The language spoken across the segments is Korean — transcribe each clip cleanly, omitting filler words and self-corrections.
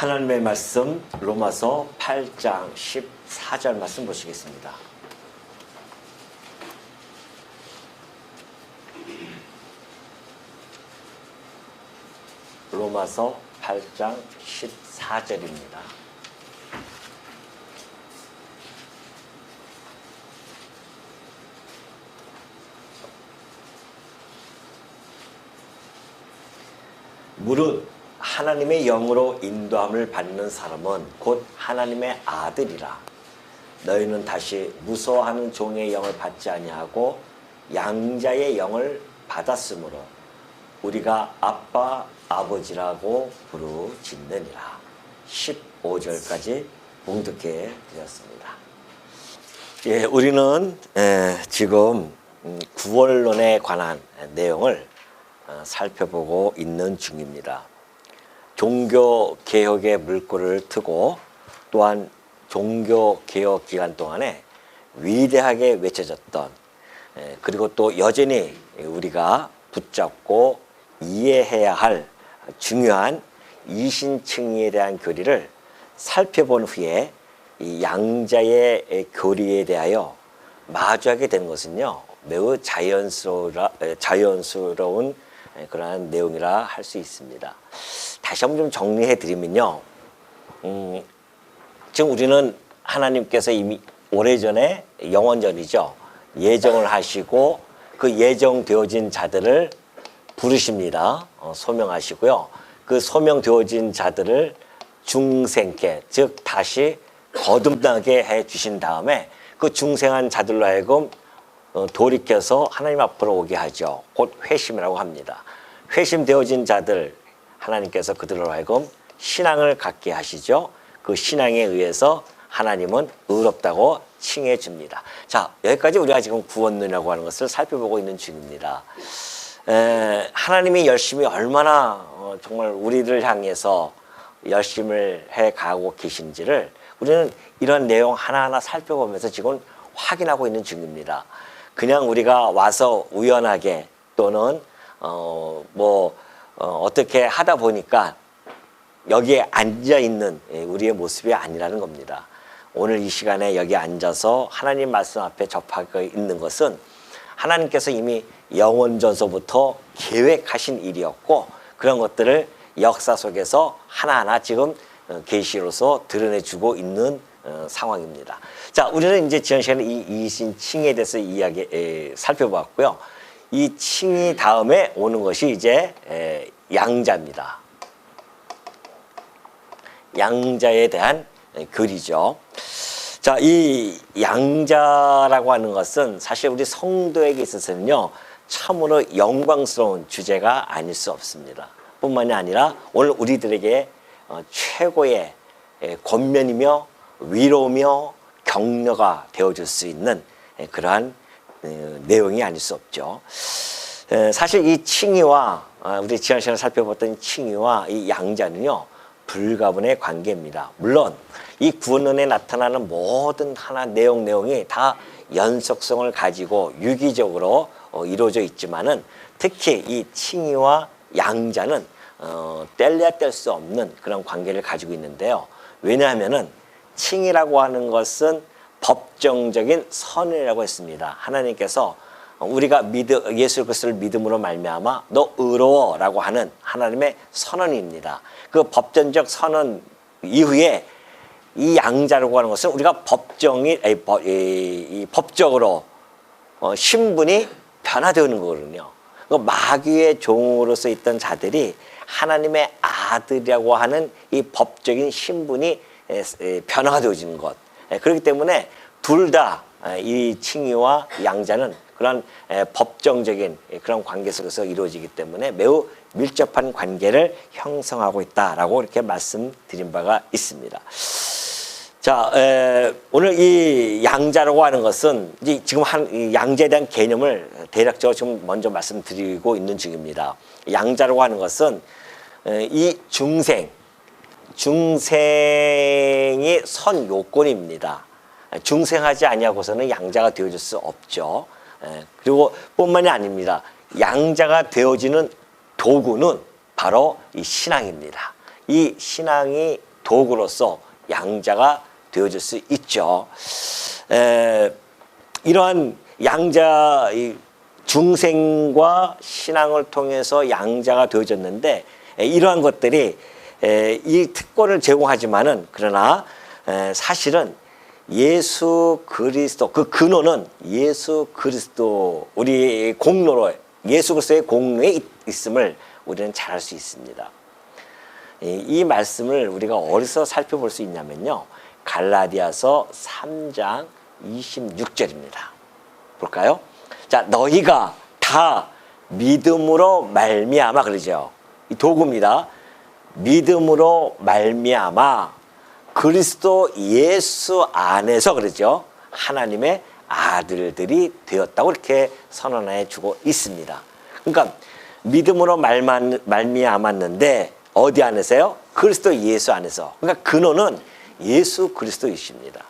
하나님의 말씀 로마서 8장 14절 말씀 보시겠습니다. 로마서 8장 14절입니다. 무릇 하나님의 영으로 인도함을 받는 사람은 곧 하나님의 아들이라. 너희는 다시 무서워하는 종의 영을 받지 아니하고 양자의 영을 받았으므로 우리가 아빠 아버지라고 부르짖느니라. 15절까지 봉독해 드렸습니다. 예, 우리는 지금 구원론에 관한 내용을 살펴보고 있는 중입니다. 종교개혁의 물꼬를 트고 또한 종교개혁 기간 동안에 위대하게 외쳐졌던, 그리고 또 여전히 우리가 붙잡고 이해해야 할 중요한 이신칭의에 대한 교리를 살펴본 후에 이 양자의 교리에 대하여 마주하게 되는 것은요, 매우 자연스러운 그러한 내용이라 할 수 있습니다. 다시 한번 좀 정리해 드리면요, 지금 우리는 하나님께서 이미 오래전에 영원전이죠, 예정을 하시고 그 예정되어진 자들을 부르십니다. 소명하시고요, 그 소명되어진 자들을 중생케, 즉 다시 거듭나게 해 주신 다음에 그 중생한 자들로 하여금 돌이켜서 하나님 앞으로 오게 하죠. 곧 회심이라고 합니다. 회심되어진 자들, 하나님께서 그들로 하여금 신앙을 갖게 하시죠. 그 신앙에 의해서 하나님은 의롭다고 칭해 줍니다. 자, 여기까지 우리가 지금 구원론이라고 하는 것을 살펴보고 있는 중입니다. 하나님이 열심히 얼마나 정말 우리를 향해서 열심을 해가고 계신지를 우리는 이런 내용 하나하나 살펴보면서 지금 확인하고 있는 중입니다. 그냥 우리가 와서 우연하게 또는 어떻게 하다 보니까 여기에 앉아 있는 우리의 모습이 아니라는 겁니다. 오늘 이 시간에 여기 앉아서 하나님 말씀 앞에 접하고 있는 것은 하나님께서 이미 영원전서부터 계획하신 일이었고, 그런 것들을 역사 속에서 하나하나 지금 계시로서 드러내주고 있는 상황입니다. 자, 우리는 이제 지난 시간에 이 이신칭에 대해서 살펴봤고요. 이 칭이 다음에 오는 것이 이제 양자입니다. 양자에 대한 글이죠. 자, 이 양자라고 하는 것은 사실 우리 성도에게 있어서는요, 참으로 영광스러운 주제가 아닐 수 없습니다. 뿐만이 아니라 오늘 우리들에게 최고의 권면이며 위로며 격려가 되어줄 수 있는 그러한 내용이 아닐 수 없죠. 사실 이 칭의와 우리 지난 시간에 살펴봤던 칭의와 이 양자는요, 불가분의 관계입니다. 물론 이 구원론에 나타나는 모든 하나 내용이 다 연속성을 가지고 유기적으로 이루어져 있지만은, 특히 이 칭의와 양자는 뗄래야 뗄 수 없는 그런 관계를 가지고 있는데요. 왜냐하면은 칭의라고 하는 것은 법정적인 선이라고 했습니다. 하나님께서 우리가 예수 그리스도를 믿음으로 말미암아 너 의로워라고 하는 하나님의 선언입니다. 그 법전적 선언 이후에 이 양자라고 하는 것은 우리가 법적으로 신분이 변화되는 거거든요. 그 마귀의 종으로서 있던 자들이 하나님의 아들이라고 하는 이 법적인 신분이 변화가 되어지는 것. 그렇기 때문에 둘 다 이 칭의와 양자는 그런 법정적인 그런 관계 속에서 이루어지기 때문에 매우 밀접한 관계를 형성하고 있다라고 이렇게 말씀드린 바가 있습니다. 자, 오늘 이 양자라고 하는 것은 이제 지금 이 양자에 대한 개념을 대략적으로 지금 먼저 말씀드리고 있는 중입니다. 양자라고 하는 것은 이 중생이 선 요건입니다. 중생하지 아니하고서는 양자가 되어질 수 없죠. 그리고 뿐만이 아닙니다. 양자가 되어지는 도구는 바로 이 신앙입니다. 이 신앙이 도구로서 양자가 되어줄 수 있죠. 이러한 양자 중생과 신앙을 통해서 양자가 되어졌는데 이러한 것들이 이 특권을 제공하지만은 그러나 사실은 예수 그리스도 그 근원은 예수 그리스도 우리 공로로 예수 그리스도의 공로에 있음을 우리는 잘 알 수 있습니다. 이 말씀을 우리가 어디서 살펴볼 수 있냐면요. 갈라디아서 3장 26절입니다. 볼까요? 자, 너희가 다 믿음으로 말미암아 그러죠. 이 도구입니다. 믿음으로 말미암아 그리스도 예수 안에서 그러죠. 하나님의 아들들이 되었다고 이렇게 선언해 주고 있습니다. 그러니까 믿음으로 말미암았는데 어디 안에서요? 그리스도 예수 안에서. 그러니까 근원은 예수 그리스도이십니다.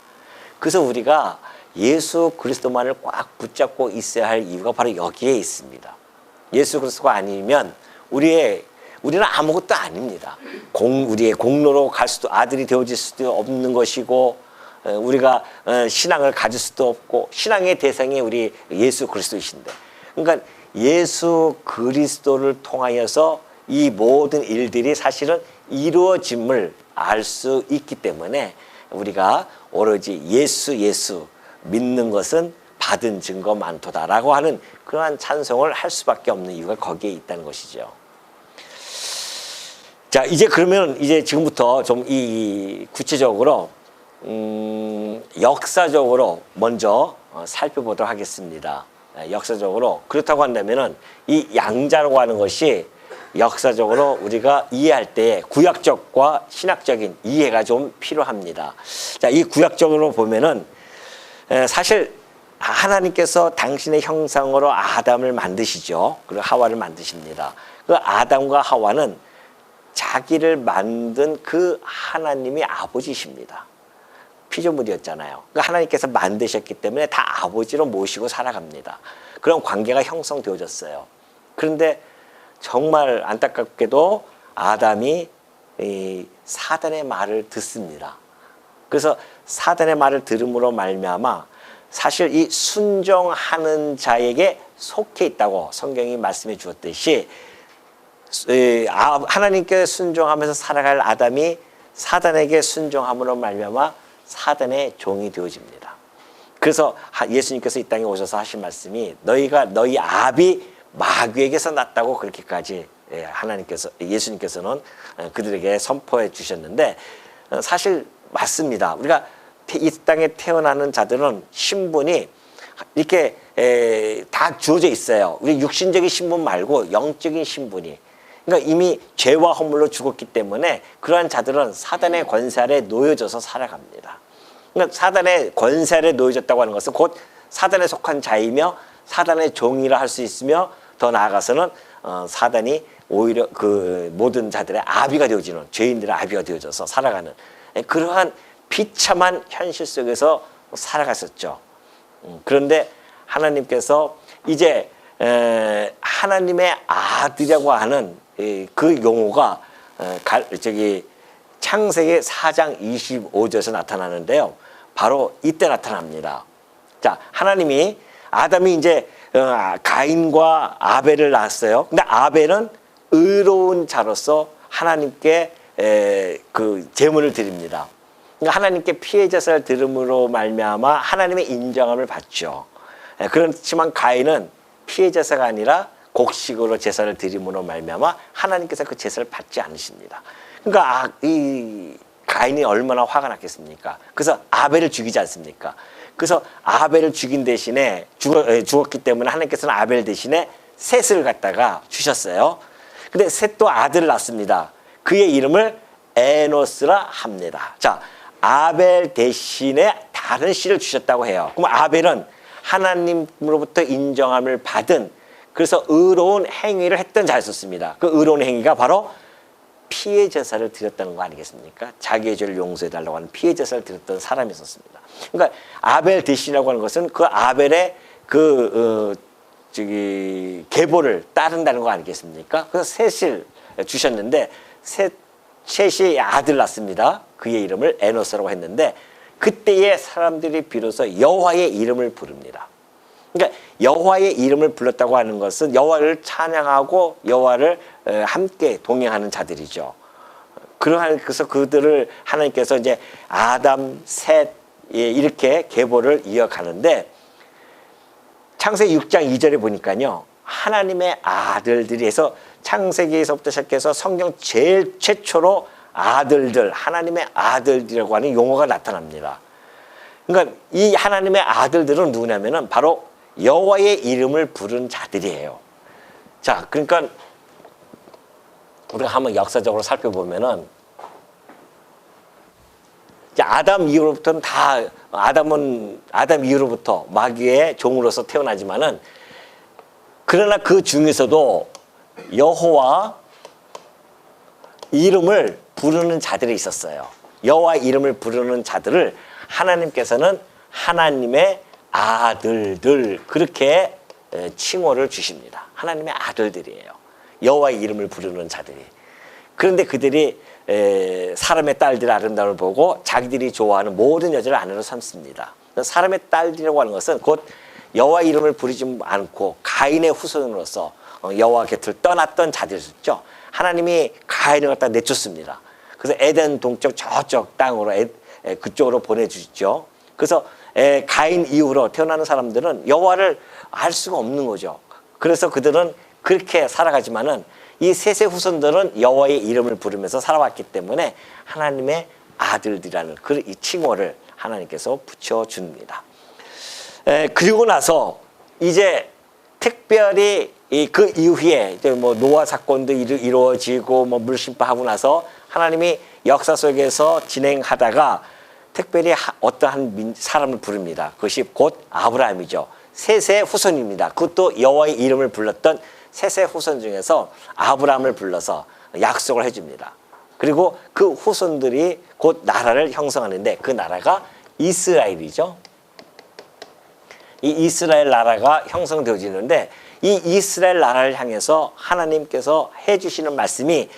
그래서 우리가 예수 그리스도만을 꽉 붙잡고 있어야 할 이유가 바로 여기에 있습니다. 예수 그리스도가 아니면 우리는 아무것도 아닙니다. 우리의 공로로 갈 수도 아들이 되어질 수도 없는 것이고 우리가 신앙을 가질 수도 없고 신앙의 대상이 우리 예수 그리스도이신데 그러니까 예수 그리스도를 통하여서 이 모든 일들이 사실은 이루어짐을 알 수 있기 때문에 우리가 오로지 예수 믿는 것은 받은 증거 많도다라고 하는 그러한 찬송을 할 수밖에 없는 이유가 거기에 있다는 것이죠. 자, 이제 그러면 이제 지금부터 좀 이 구체적으로 역사적으로 먼저 살펴보도록 하겠습니다. 역사적으로 그렇다고 한다면은 이 양자라고 하는 것이 역사적으로 우리가 이해할 때 구약적과 신학적인 이해가 좀 필요합니다. 자, 이 구약적으로 보면은 사실 하나님께서 당신의 형상으로 아담을 만드시죠. 그리고 하와를 만드십니다. 그 아담과 하와는 자기를 만든 그 하나님이 아버지십니다. 피조물이었잖아요. 그러니까 하나님께서 만드셨기 때문에 다 아버지로 모시고 살아갑니다. 그런 관계가 형성되어졌어요. 그런데 정말 안타깝게도 아담이 이 사단의 말을 듣습니다. 그래서 사단의 말을 들음으로 말미암아 사실 이 순종하는 자에게 속해 있다고 성경이 말씀해 주었듯이 하나님께 순종하면서 살아갈 아담이 사단에게 순종함으로 말미암아 사단의 종이 되어집니다. 그래서 예수님께서 이 땅에 오셔서 하신 말씀이 너희가 너희 아비 마귀에게서 났다고 그렇게까지 예수님께서는 그들에게 선포해 주셨는데 사실 맞습니다. 우리가 이 땅에 태어나는 자들은 신분이 이렇게 다 주어져 있어요. 우리 육신적인 신분 말고 영적인 신분이. 그러니까 이미 죄와 허물로 죽었기 때문에 그러한 자들은 사단의 권세 아래 놓여져서 살아갑니다. 그러니까 사단의 권세 아래 놓여졌다고 하는 것은 곧 사단에 속한 자이며 사단의 종이라 할 수 있으며 더 나아가서는 사단이 오히려 그 모든 자들의 아비가 되어지는 죄인들의 아비가 되어져서 살아가는 그러한 비참한 현실 속에서 살아갔었죠. 그런데 하나님께서 이제 하나님의 아들이라고 하는 그 용어가 창세기 4장 25절에서 나타나는데요. 바로 이때 나타납니다. 자, 하나님이 아담이 이제 가인과 아벨을 낳았어요. 근데 아벨은 의로운 자로서 하나님께 그 제물을 드립니다. 그러니까 하나님께 피해 제사를 드림으로 말미암아 하나님의 인정함을 받죠. 그렇지만 가인은 피해 제사가 아니라 곡식으로 제사를 드림으로 말미암아 하나님께서 그 제사를 받지 않으십니다. 그러니까 이 가인이 얼마나 화가 났겠습니까? 그래서 아벨을 죽이지 않습니까? 그래서 아벨을 죽인 대신에 죽었기 때문에 하나님께서는 아벨 대신에 셋을 갖다가 주셨어요. 근데 셋도 아들을 낳습니다. 그의 이름을 에노스라 합니다. 자, 아벨 대신에 다른 씨를 주셨다고 해요. 그럼 아벨은 하나님으로부터 인정함을 받은 그래서 의로운 행위를 했던 자였었습니다. 그 의로운 행위가 바로 피해 제사를 드렸다는 거 아니겠습니까? 자기의 죄를 용서해달라고 하는 피해 제사를 드렸던 사람이었습니다. 그러니까 아벨 대신이라고 하는 것은 그 아벨의 계보를 따른다는 거 아니겠습니까? 그래서 셋을 주셨는데 셋 셋이 아들 낳습니다. 그의 이름을 에노스라고 했는데 그때의 사람들이 비로소 여호와의 이름을 부릅니다. 그러니까 여호와의 이름을 불렀다고 하는 것은 여호와를 찬양하고 여호와를 함께 동행하는 자들이죠. 그래서 그들을 하나님께서 이제 아담, 셋 이렇게 계보를 이어가는데 창세기 6장 2절에 보니까요. 하나님의 아들들이 해서 창세기에서부터 시작해서 성경 제일 최초로 아들들, 하나님의 아들들이라고 하는 용어가 나타납니다. 그러니까 이 하나님의 아들들은 누구냐면은 바로 여호와의 이름을 부른 자들이에요. 자, 그러니까 우리가 한번 역사적으로 살펴보면은 아담 이후로부터는 다 아담 이후로부터 마귀의 종으로서 태어나지만은 그러나 그 중에서도 여호와 이름을 부르는 자들이 있었어요. 여호와 이름을 부르는 자들을 하나님께서는 하나님의 아들들 그렇게 칭호를 주십니다. 하나님의 아들들이에요. 여호와의 이름을 부르는 자들이. 그런데 그들이 사람의 딸들의 아름다움을 보고 자기들이 좋아하는 모든 여자를 아내로 삼습니다. 사람의 딸들이라고 하는 것은 곧 여호와 이름을 부르지 않고 가인의 후손으로서 여호와 곁을 떠났던 자들이었죠. 하나님이 가인을 갖다 내쫓습니다. 그래서 에덴 동쪽 저쪽 땅으로 그쪽으로 보내주죠. 그래서 가인 이후로 태어나는 사람들은 여호와를 알 수가 없는 거죠. 그래서 그들은 그렇게 살아가지만은 이 셋의 후손들은 여호와의 이름을 부르면서 살아왔기 때문에 하나님의 아들들이라는 그 이 칭호를 하나님께서 붙여줍니다. 그리고 나서 이제 특별히 그 이후에 이제 뭐 노아 사건도 이루어지고 뭐 물심파하고 나서 하나님이 역사 속에서 진행하다가 특별히 어떠한 사람을 부릅니다. 그것이 곧 아브라함이죠. 셋의 후손입니다. 그것도 여호와의 이름을 불렀던 셋의 후손 중에서 아브라함을 불러서 약속을 해줍니다. 그리고 그 후손들이 곧 나라를 형성하는데 그 나라가 이스라엘이죠. 이 이스라엘 나라가 형성되어지는데 이 이스라엘 나라를 향해서 하나님께서 해주시는 말씀이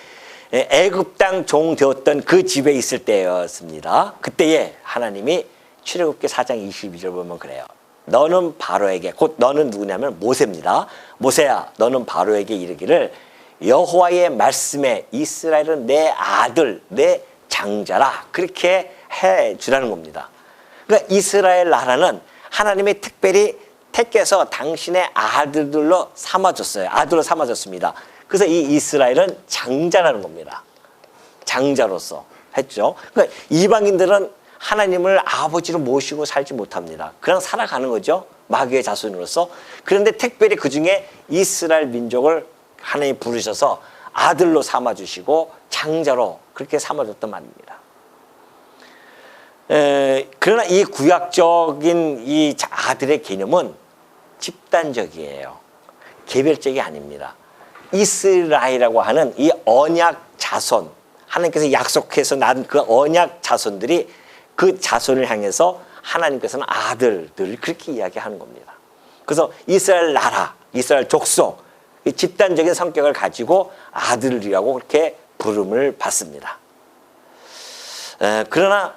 애굽 땅 종 되었던 그 집에 있을 때였습니다. 그때에 하나님이 출애굽기 4장 22절 보면 그래요. 너는 바로에게, 곧 너는 누구냐면 모세입니다. 모세야, 너는 바로에게 이르기를 여호와의 말씀에 이스라엘은 내 아들, 내 장자라 그렇게 해주라는 겁니다. 그러니까 이스라엘 나라는 하나님이 특별히 택해서 당신의 아들들로 삼아줬어요. 아들로 삼아줬습니다. 그래서 이 이스라엘은 장자라는 겁니다. 장자로서 했죠. 그러니까 이방인들은 하나님을 아버지로 모시고 살지 못합니다. 그냥 살아가는 거죠. 마귀의 자손으로서. 그런데 특별히 그중에 이스라엘 민족을 하나님 부르셔서 아들로 삼아주시고 장자로 그렇게 삼아줬단 말입니다. 그러나 이 구약적인 이 아들의 개념은 집단적이에요. 개별적이 아닙니다. 이스라엘이라고 하는 이 언약 자손, 하나님께서 약속해서 난 그 언약 자손들이 그 자손을 향해서 하나님께서는 아들들을 그렇게 이야기하는 겁니다. 그래서 이스라엘 나라, 이스라엘 족속, 집단적인 성격을 가지고 아들이라고 그렇게 부름을 받습니다. 그러나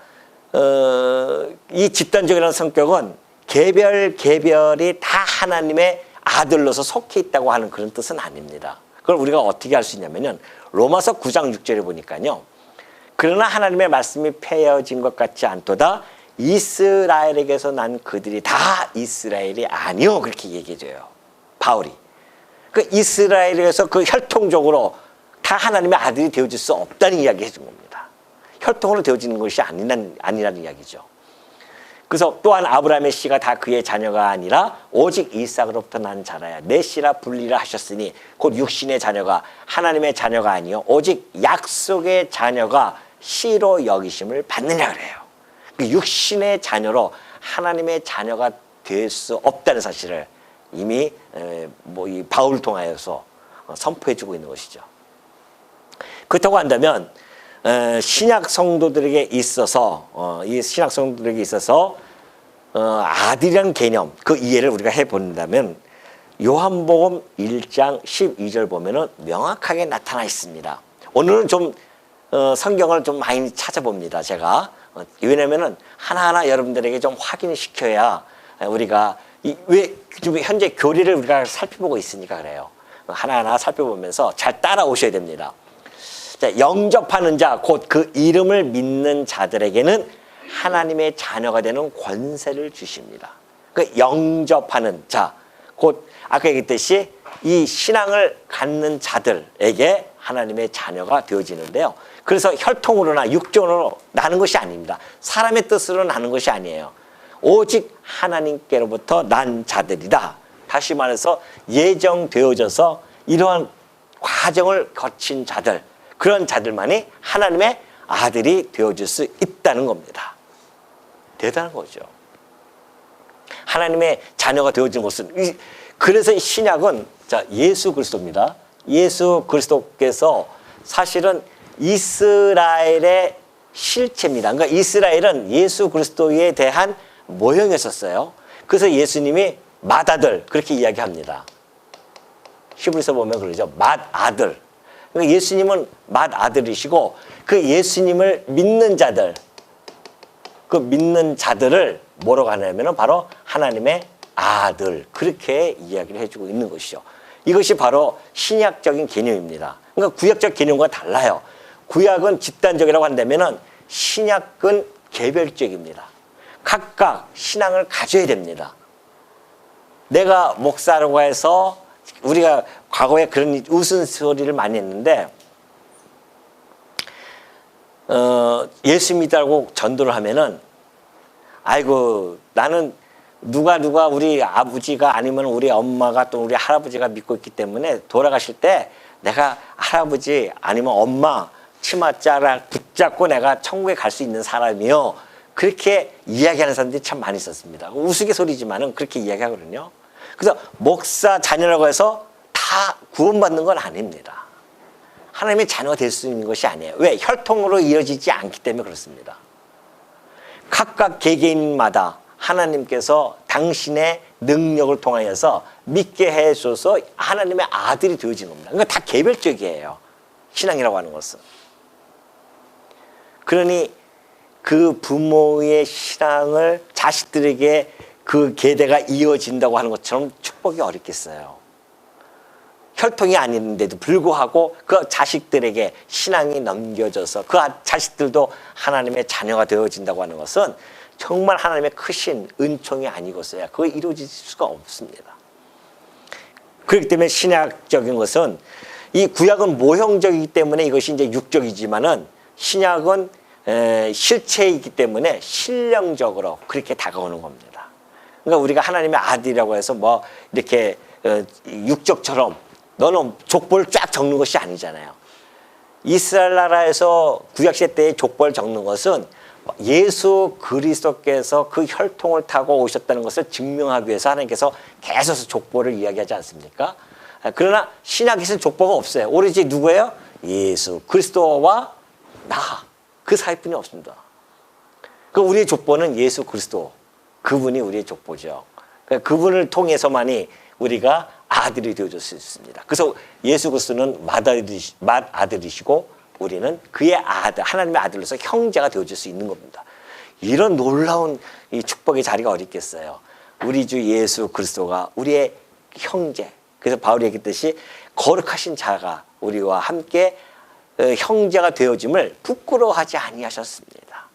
이 집단적이라는 성격은 개별이 다 하나님의 아들로서 속해 있다고 하는 그런 뜻은 아닙니다. 그걸 우리가 어떻게 알 수 있냐면요. 로마서 9장 6절에 보니까요. 그러나 하나님의 말씀이 폐허진 것 같지 않도다. 이스라엘에게서 난 그들이 다 이스라엘이 아니요. 그렇게 얘기해줘요. 바울이. 그 이스라엘에서 그 혈통적으로 다 하나님의 아들이 되어질 수 없다는 이야기 해준 겁니다. 혈통으로 되어지는 것이 아니라는 이야기죠. 그래서 또한 아브라함의 씨가 다 그의 자녀가 아니라 오직 이삭으로부터 난 자라야 내 씨라 불리라 하셨으니 곧 육신의 자녀가 하나님의 자녀가 아니요 오직 약속의 자녀가 씨로 여기심을 받느냐 그래요. 그 육신의 자녀로 하나님의 자녀가 될 수 없다는 사실을 이미 이 바울을 통하여서 선포해주고 있는 것이죠. 그렇다고 한다면 신약 성도들에게 있어서 이 신약 성도들에게 있어서 아들이라는 개념 그 이해를 우리가 해본다면 요한복음 1장 12절 보면은 명확하게 나타나 있습니다. 오늘은 좀 성경을 좀 많이 찾아봅니다. 제가 왜냐면은 하나하나 여러분들에게 좀 확인을 시켜야 우리가 왜 지금 현재 교리를 우리가 살펴보고 있으니까 그래요. 하나하나 살펴보면서 잘 따라오셔야 됩니다. 자, 영접하는 자, 곧 그 이름을 믿는 자들에게는 하나님의 자녀가 되는 권세를 주십니다. 그 영접하는 자, 곧 아까 얘기했듯이 이 신앙을 갖는 자들에게 하나님의 자녀가 되어지는데요. 그래서 혈통으로나 육종으로 나는 것이 아닙니다. 사람의 뜻으로 나는 것이 아니에요. 오직 하나님께로부터 난 자들이다. 다시 말해서 예정되어져서 이러한 과정을 거친 자들, 그런 자들만이 하나님의 아들이 되어줄 수 있다는 겁니다. 대단한 거죠. 하나님의 자녀가 되어진 것은, 그래서 이 신약은 자, 예수 그리스도입니다. 예수 그리스도께서 사실은 이스라엘의 실체입니다. 그러니까 이스라엘은 예수 그리스도에 대한 모형이었어요. 그래서 예수님이 맏아들 그렇게 이야기합니다. 히브리서 보면 그러죠. 맏아들. 그러니까 예수님은 맏아들이시고 그 예수님을 믿는 자들, 그 믿는 자들을 뭐라고 하냐면 바로 하나님의 아들, 그렇게 이야기를 해주고 있는 것이죠. 이것이 바로 신약적인 개념입니다. 그러니까 구약적 개념과 달라요. 구약은 집단적이라고 한다면은 신약은 개별적입니다. 각각 신앙을 가져야 됩니다. 내가 목사라고 해서 우리가 과거에 그런 웃음소리를 많이 했는데 예수 믿다고 전도를 하면은 아이고 나는 누가 우리 아버지가 아니면 우리 엄마가 또 우리 할아버지가 믿고 있기 때문에 돌아가실 때 내가 할아버지 아니면 엄마 치맛자락 붙잡고 내가 천국에 갈 수 있는 사람이요. 그렇게 이야기하는 사람들이 참 많이 있었습니다. 우스갯소리지만은 그렇게 이야기하거든요. 그래서 목사 자녀라고 해서 다 구원받는 건 아닙니다. 하나님의 자녀가 될 수 있는 것이 아니에요. 왜? 혈통으로 이어지지 않기 때문에 그렇습니다. 각각 개개인마다 하나님께서 당신의 능력을 통하여서 믿게 해줘서 하나님의 아들이 되어진 겁니다. 그러니까 다 개별적이에요. 신앙이라고 하는 것은. 그러니 그 부모의 신앙을 자식들에게 그 계대가 이어진다고 하는 것처럼 축복이 어렵겠어요. 혈통이 아닌데도 불구하고 그 자식들에게 신앙이 넘겨져서 그 자식들도 하나님의 자녀가 되어진다고 하는 것은 정말 하나님의 크신 은총이 아니고서야 그거 이루어질 수가 없습니다. 그렇기 때문에 신약적인 것은 이 구약은 모형적이기 때문에 이것이 이제 육적이지만은 신약은 실체이기 때문에 신령적으로 그렇게 다가오는 겁니다. 그러니까 우리가 하나님의 아들이라고 해서 뭐 이렇게 육적처럼 너는 족보를 쫙 적는 것이 아니잖아요. 이스라엘 나라에서 구약시대 때의 족보를 적는 것은 예수 그리스도께서 그 혈통을 타고 오셨다는 것을 증명하기 위해서 하나님께서 계속 족보를 이야기하지 않습니까? 그러나 신약에서는 족보가 없어요. 오로지 누구예요? 예수 그리스도와 나, 그 사이뿐이 없습니다. 그 우리의 족보는 예수 그리스도, 그분이 우리의 족보죠. 그분을 통해서만이 우리가 아들이 되어줄 수 있습니다. 그래서 예수 그리스도는 맏아들이시고 우리는 그의 아들, 하나님의 아들로서 형제가 되어줄 수 있는 겁니다. 이런 놀라운 이 축복의 자리가 어디 있겠어요. 우리 주 예수 그리스도가 우리의 형제. 그래서 바울이 얘기했듯이 거룩하신 자가 우리와 함께 형제가 되어짐을 부끄러워하지 아니하셨습니다.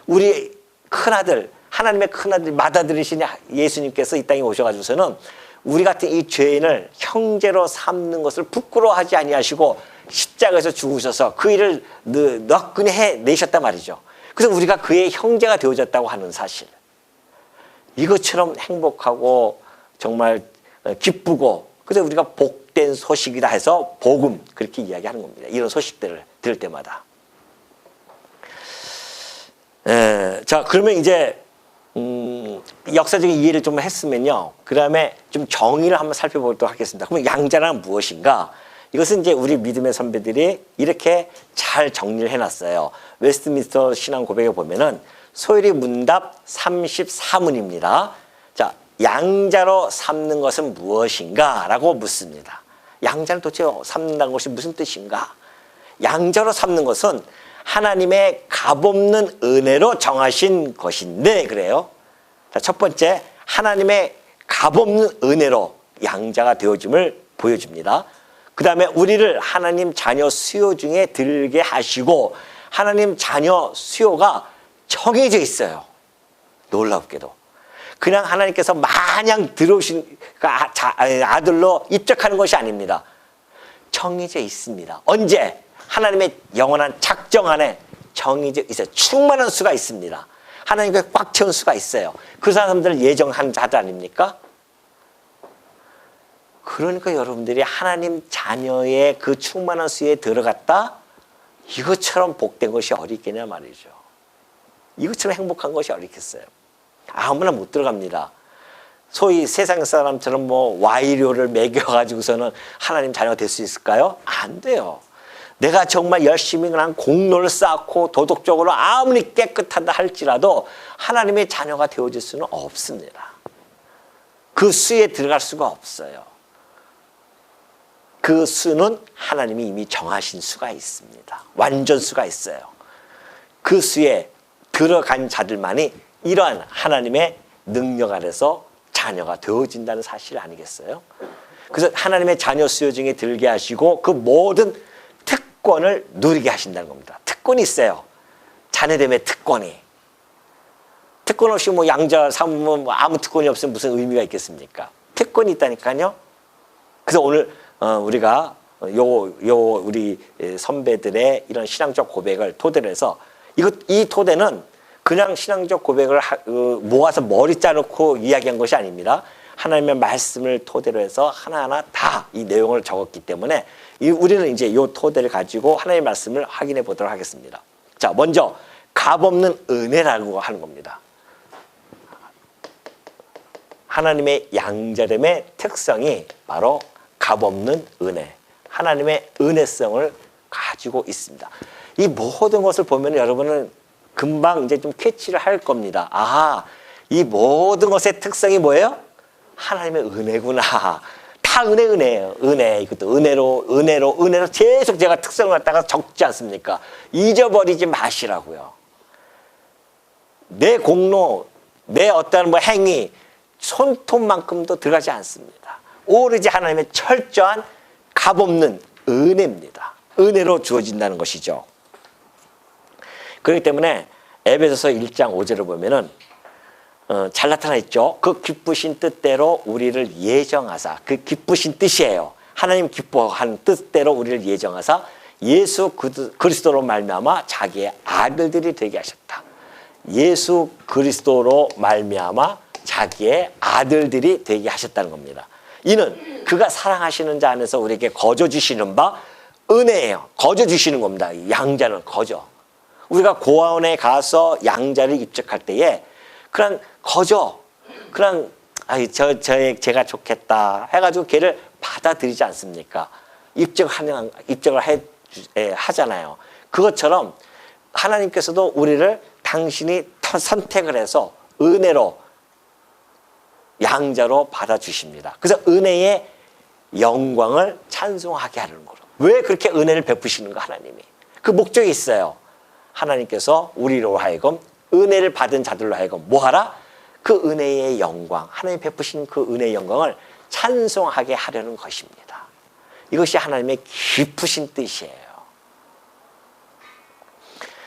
우리 큰아들, 하나님의 큰아들, 맏아들이신 예수님께서 이 땅에 오셔가지고서는 우리 같은 이 죄인을 형제로 삼는 것을 부끄러워하지 아니하시고 십자가에서 죽으셔서 그 일을 너끈히 해내셨단 말이죠. 그래서 우리가 그의 형제가 되어졌다고 하는 사실, 이것처럼 행복하고 정말 기쁘고 그래서 우리가 복된 소식이다 해서 복음 그렇게 이야기하는 겁니다. 이런 소식들을 들을 때마다. 자, 그러면 이제 역사적인 이해를 좀 했으면요. 그 다음에 좀 정의를 한번 살펴보도록 하겠습니다. 그러면 양자란 무엇인가? 이것은 이제 우리 믿음의 선배들이 이렇게 잘 정리를 해놨어요. 웨스트민스터 신앙 고백에 보면은 소요리 문답 34문입니다. 자, 양자로 삼는 것은 무엇인가? 라고 묻습니다. 양자를 도대체 삼는다는 것이 무슨 뜻인가? 양자로 삼는 것은 하나님의 값없는 은혜로 정하신 것인데 그래요. 자, 첫 번째, 하나님의 값없는 은혜로 양자가 되어짐을 보여줍니다. 그 다음에 우리를 하나님 자녀 수요 중에 들게 하시고 하나님 자녀 수요가 정해져 있어요. 놀랍게도. 그냥 하나님께서 마냥 들어오신 아들로 입적하는 것이 아닙니다. 정해져 있습니다. 언제? 하나님의 영원한 작정 안에 정해져 있어요. 충만한 수가 있습니다. 하나님께 꽉 채운 수가 있어요. 그 사람들을 예정한 자들 아닙니까? 그러니까 여러분들이 하나님 자녀의 그 충만한 수에 들어갔다? 이것처럼 복된 것이 어디 있겠냐 말이죠. 이것처럼 행복한 것이 어디 있겠어요. 아무나 못 들어갑니다. 소위 세상 사람처럼 뭐 와이료를 먹여가지고서는 하나님 자녀가 될 수 있을까요? 안 돼요. 내가 정말 열심히 그냥 공로를 쌓고 도덕적으로 아무리 깨끗하다 할지라도 하나님의 자녀가 되어질 수는 없습니다. 그 수에 들어갈 수가 없어요. 그 수는 하나님이 이미 정하신 수가 있습니다. 완전수가 있어요. 그 수에 들어간 자들만이 이러한 하나님의 능력 아래서 자녀가 되어진다는 사실 아니겠어요? 그래서 하나님의 자녀 수요 중에 들게 하시고 그 모든 특권을 누리게 하신다는 겁니다. 특권이 있어요. 자녀됨의 특권이. 특권 없이 뭐 양자 삼으면 아무 특권이 없으면 무슨 의미가 있겠습니까? 특권이 있다니까요. 그래서 오늘 우리가 우리 선배들의 이런 신앙적 고백을 토대로 해서 이 토대는 그냥 신앙적 고백을 모아서 머리 짜놓고 이야기한 것이 아닙니다. 하나님의 말씀을 토대로 해서 하나하나 다 이 내용을 적었기 때문에 우리는 이제 이 토대를 가지고 하나님의 말씀을 확인해 보도록 하겠습니다. 자, 먼저 값없는 은혜라고 하는 겁니다. 하나님의 양자됨의 특성이 바로 값없는 은혜, 하나님의 은혜성을 가지고 있습니다. 이 모든 것을 보면 여러분은 금방 이제 좀 캐치를 할 겁니다. 아, 이 모든 것의 특성이 뭐예요? 하나님의 은혜구나. 다 은혜예요. 은혜. 이것도 은혜로 계속 제가 특성을 갖다가 적지 않습니까? 잊어버리지 마시라고요. 내 공로, 내 어떤 뭐 행위, 손톱만큼도 들어가지 않습니다. 오로지 하나님의 철저한 값없는 은혜입니다. 은혜로 주어진다는 것이죠. 그렇기 때문에 에베소서 1장 5절을 보면은 잘 나타나 있죠. 그 기쁘신 뜻대로 우리를 예정하사, 그 기쁘신 뜻이에요. 하나님 기뻐한 뜻대로 우리를 예정하사 예수 그리스도로 말미암아 자기의 아들들이 되게 하셨다. 예수 그리스도로 말미암아 자기의 아들들이 되게 하셨다는 겁니다. 이는 그가 사랑하시는 자 안에서 우리에게 거저 주시는 바 은혜예요. 거저 주시는 겁니다. 양자는 거저. 우리가 고아원에 가서 양자를 입적할 때에 그냥 거저, 그냥 제가 좋겠다 해가지고 걔를 받아들이지 않습니까? 입적을 하잖아요. 그것처럼 하나님께서도 우리를 당신이 선택을 해서 은혜로 양자로 받아주십니다. 그래서 은혜의 영광을 찬송하게 하는 거로. 왜 그렇게 은혜를 베푸시는가 하나님이. 그 목적이 있어요. 하나님께서 우리로 하여금 은혜를 받은 자들로 하여금 뭐하라? 그 은혜의 영광, 하나님 베푸신 그 은혜의 영광을 찬송하게 하려는 것입니다. 이것이 하나님의 깊으신 뜻이에요.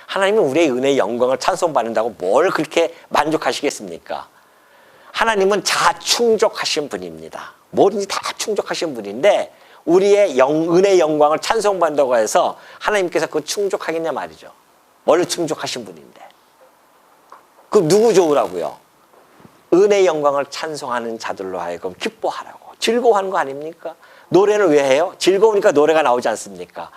하나님은 우리의 은혜의 영광을 찬송받는다고 뭘 그렇게 만족하시겠습니까? 하나님은 자충족하신 분입니다. 뭐든지 다 충족하신 분인데 우리의 은혜의 영광을 찬송받는다고 해서 하나님께서 그거 충족하겠냐 말이죠. 원래 충족하신 분인데. 그럼 누구 좋으라고요? 은혜의 영광을 찬송하는 자들로 하여금 기뻐하라고. 즐거워하는 거 아닙니까? 노래는 왜 해요? 즐거우니까 노래가 나오지 않습니까?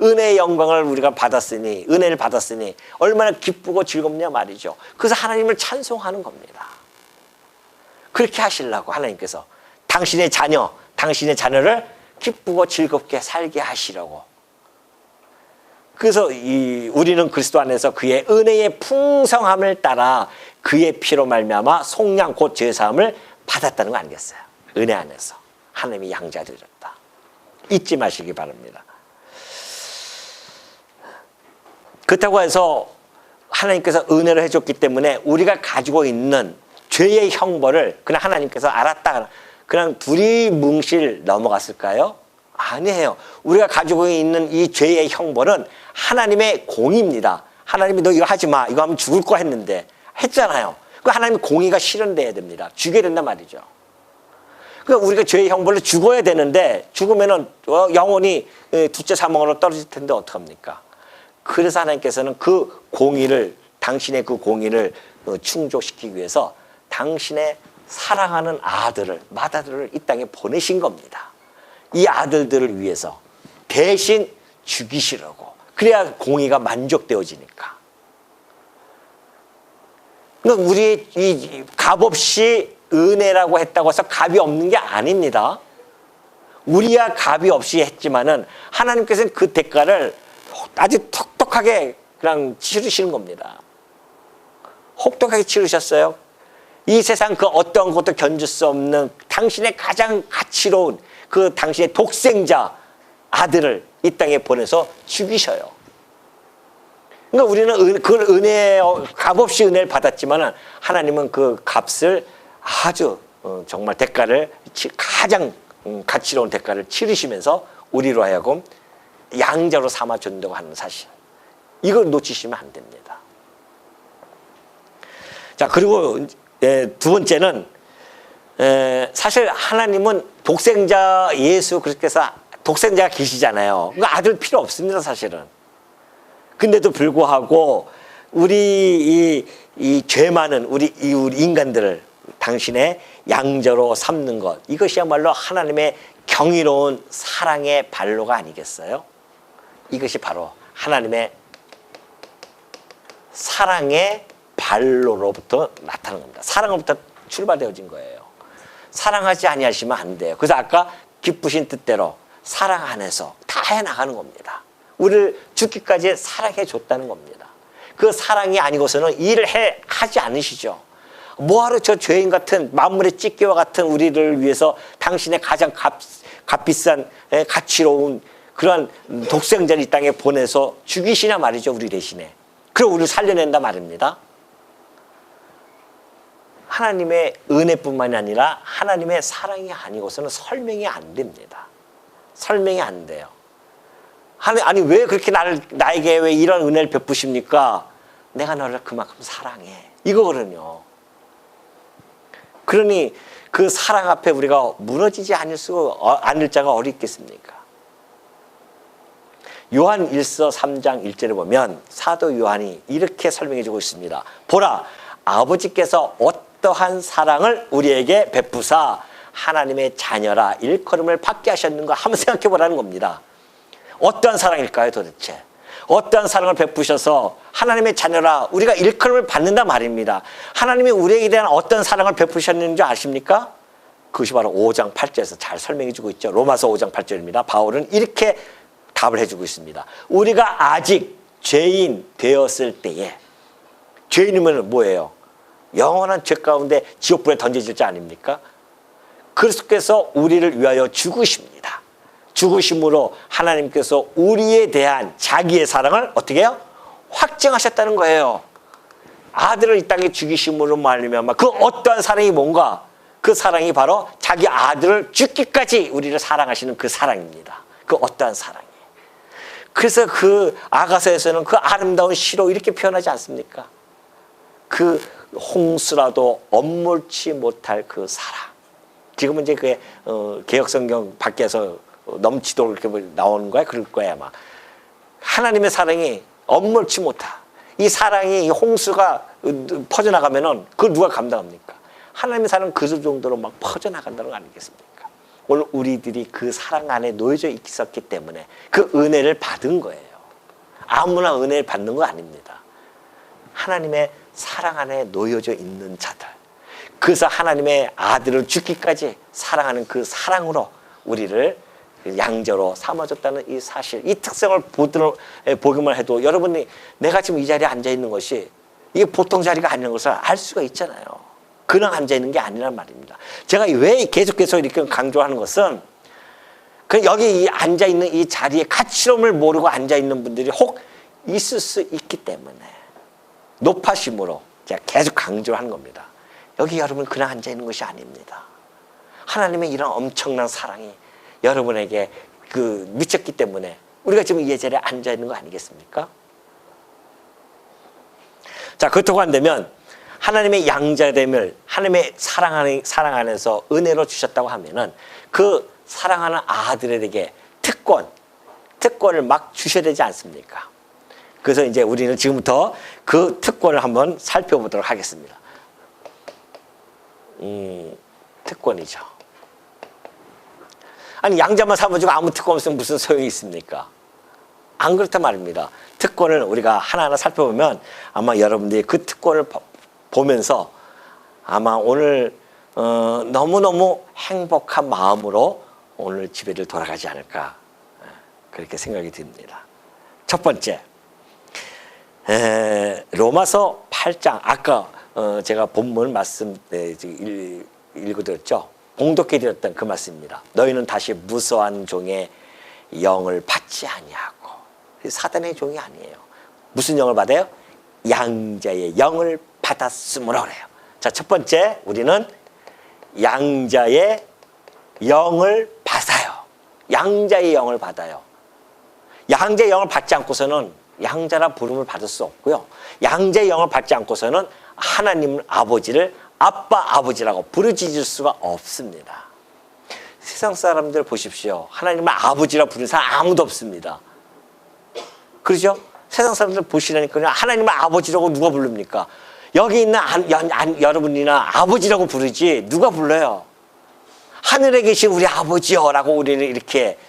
은혜의 영광을 우리가 받았으니, 은혜를 받았으니 얼마나 기쁘고 즐겁냐 말이죠. 그래서 하나님을 찬송하는 겁니다. 그렇게 하시려고 하나님께서 당신의 자녀를 기쁘고 즐겁게 살게 하시려고. 그래서 우리는 그리스도 안에서 그의 은혜의 풍성함을 따라 그의 피로 말미암아 속량 곧 죄사함을 받았다는 거 아니겠어요? 은혜 안에서 하나님이 양자되셨다. 잊지 마시기 바랍니다. 그렇다고 해서 하나님께서 은혜를 해줬기 때문에 우리가 가지고 있는 죄의 형벌을 그냥 하나님께서 알았다, 그냥 두리뭉실 넘어갔을까요? 아니에요. 우리가 가지고 있는 이 죄의 형벌은 하나님의 공의입니다. 하나님이 너 이거 하지 마, 이거 하면 죽을 거 했는데 했잖아요. 그 하나님의 공의가 실현돼야 됩니다. 죽여야 된단 말이죠. 그러니까 우리가 죄의 형벌로 죽어야 되는데 죽으면은 영원히 둘째 사망으로 떨어질 텐데 어떡합니까? 그래서 하나님께서는 그 공의를, 당신의 그 공의를 충족시키기 위해서 당신의 사랑하는 아들을, 맏아들을 이 땅에 보내신 겁니다. 이 아들들을 위해서 대신 죽이시려고. 그래야 공의가 만족되어지니까. 그러니까 우리 이 값없이 은혜라고 했다고 해서 값이 없는 게 아닙니다. 우리야 값이 없이 했지만은 하나님께서는 그 대가를 아주 톡톡하게 그냥 치르시는 겁니다. 혹독하게 치르셨어요. 이 세상 그 어떤 것도 견딜 수 없는 당신의 가장 가치로운 그 당신의 독생자 아들을 이 땅에 보내서 죽이셔요. 그러니까 우리는 그 은혜, 값없이 은혜를 받았지만 하나님은 그 값을 아주 정말 대가를, 가장 가치로운 대가를 치르시면서 우리로 하여금 양자로 삼아준다고 하는 사실, 이걸 놓치시면 안 됩니다. 자, 그리고 두 번째는 사실 하나님은 독생자 예수, 그렇게 해서 독생자가 계시잖아요. 그러니까 아들 필요 없습니다, 사실은. 근데도 불구하고 우리 이 죄 많은 우리 인간들을 당신의 양자로 삼는 것, 이것이야말로 하나님의 경이로운 사랑의 발로가 아니겠어요? 이것이 바로 하나님의 사랑의 발로로부터 나타나는 겁니다. 사랑으로부터 출발되어진 거예요. 사랑하지 아니하시면 안 돼요. 그래서 아까 기쁘신 뜻대로 사랑 안에서 다 해나가는 겁니다. 우리를 죽기까지 사랑해 줬다는 겁니다. 그 사랑이 아니고서는 일을 하지 않으시죠. 뭐하러 저 죄인 같은 만물의 찢기와 같은 우리를 위해서 당신의 가장 값비싼 가치로운 그런 독생자를 이 땅에 보내서 죽이시냐 말이죠. 우리 대신에. 그리고 우리를 살려낸다 말입니다. 하나님의 은혜뿐만이 아니라 하나님의 사랑이 아니고서는 설명이 안 됩니다. 설명이 안 돼요. 아니 왜 그렇게 나에게 왜 이런 은혜를 베푸십니까? 내가 너를 그만큼 사랑해, 이거거든요. 그러니 그 사랑 앞에 우리가 무너지지 않을 자가 어디 있겠습니까? 요한 1서 3장 1절에 보면 사도 요한이 이렇게 설명해 주고 있습니다. 보라, 아버지께서 어떠한 사랑을 우리에게 베푸사 하나님의 자녀라 일컬음을 받게 하셨는가 한번 생각해 보라는 겁니다. 어떠한 사랑일까요, 도대체? 어떠한 사랑을 베푸셔서 하나님의 자녀라 우리가 일컬음을 받는다 말입니다. 하나님이 우리에게 대한 어떤 사랑을 베푸셨는지 아십니까? 그것이 바로 5장 8절에서 잘 설명해 주고 있죠. 로마서 5장 8절입니다. 바울은 이렇게 답을 해주고 있습니다. 우리가 아직 죄인 되었을 때에, 죄인이면 뭐예요? 영원한 죄 가운데 지옥불에 던져질 자 아닙니까? 그리스도께서 우리를 위하여 죽으십니다. 죽으심으로 하나님께서 우리에 대한 자기의 사랑을 어떻게 해요? 확증하셨다는 거예요. 아들을 이 땅에 죽이심으로 말미암아 그 어떠한 사랑이 뭔가? 그 사랑이 바로 자기 아들을 죽기까지 우리를 사랑하시는 그 사랑입니다. 그 어떠한 사랑이에요. 그래서 그 아가서에서는 그 아름다운 시로 이렇게 표현하지 않습니까? 그 홍수라도 엄물지 못할 그 사랑. 지금은 이제 그게 개혁성경 밖에서 넘치도록 이렇게 나오는 거야, 그럴 거야 아마. 하나님의 사랑이 엄물지 못할 이 사랑이, 이 홍수가 퍼져나가면은 그걸 누가 감당합니까? 하나님의 사랑은 그 정도로 막 퍼져나간다는 거 아니겠습니까? 오늘 우리들이 그 사랑 안에 놓여져 있었기 때문에 그 은혜를 받은 거예요. 아무나 은혜를 받는 거 아닙니다. 하나님의 사랑 안에 놓여져 있는 자들. 그래서 하나님의 아들을 죽기까지 사랑하는 그 사랑으로 우리를 양자로 삼아줬다는 이 사실, 이 특성을 보기만 해도 여러분이 내가 지금 이 자리에 앉아 있는 것이 이게 보통 자리가 아닌 것을 알 수가 있잖아요. 그냥 앉아 있는 게 아니란 말입니다. 제가 왜 계속해서 이렇게 강조하는 것은 여기 앉아 있는 이 자리에 가치로움을 모르고 앉아 있는 분들이 혹 있을 수 있기 때문에 높아심으로 제가 계속 강조를 하는 겁니다. 여기 여러분 그냥 앉아 있는 것이 아닙니다. 하나님의 이런 엄청난 사랑이 여러분에게 미쳤기 때문에 우리가 지금 이 자리에 앉아 있는 거 아니겠습니까? 자, 그렇다고 한다면 하나님의 양자됨을 하나님의 사랑 안에서 은혜로 주셨다고 하면은 그 사랑하는 아들에게 특권을 막 주셔야 되지 않습니까? 그래서 이제 우리는 지금부터 그 특권을 한번 살펴보도록 하겠습니다. 특권이죠. 아니, 양자만 삼아주고 아무 특권 없으면 무슨 소용이 있습니까? 안 그렇단 말입니다. 특권을 우리가 하나하나 살펴보면 아마 여러분들이 그 특권을 보면서 아마 오늘 너무너무 행복한 마음으로 오늘 집에를 돌아가지 않을까 그렇게 생각이 듭니다. 첫 번째, 로마서 8장 아까 제가 본문 말씀 읽어드렸죠. 봉독해 드렸던 그 말씀입니다. 너희는 다시 무서워한 종의 영을 받지 아니하고. 사단의 종이 아니에요. 무슨 영을 받아요? 양자의 영을 받았으므로 그래요. 자, 첫 번째 우리는 양자의 영을 받아요. 양자의 영을 받아요. 양자의 영을 받지 않고서는 양자라 부름을 받을 수 없고요. 양자의 영을 받지 않고서는 하나님 아버지를 아빠 아버지라고 부르짖을 수가 없습니다. 세상 사람들 보십시오. 하나님을 아버지라 부르는 사람 아무도 없습니다. 그렇죠? 세상 사람들 보시라니까요. 하나님을 아버지라고 누가 부릅니까? 여기 있는 여러분이나 아버지라고 부르지 누가 불러요? 하늘에 계신 우리 아버지여라고 우리는 이렇게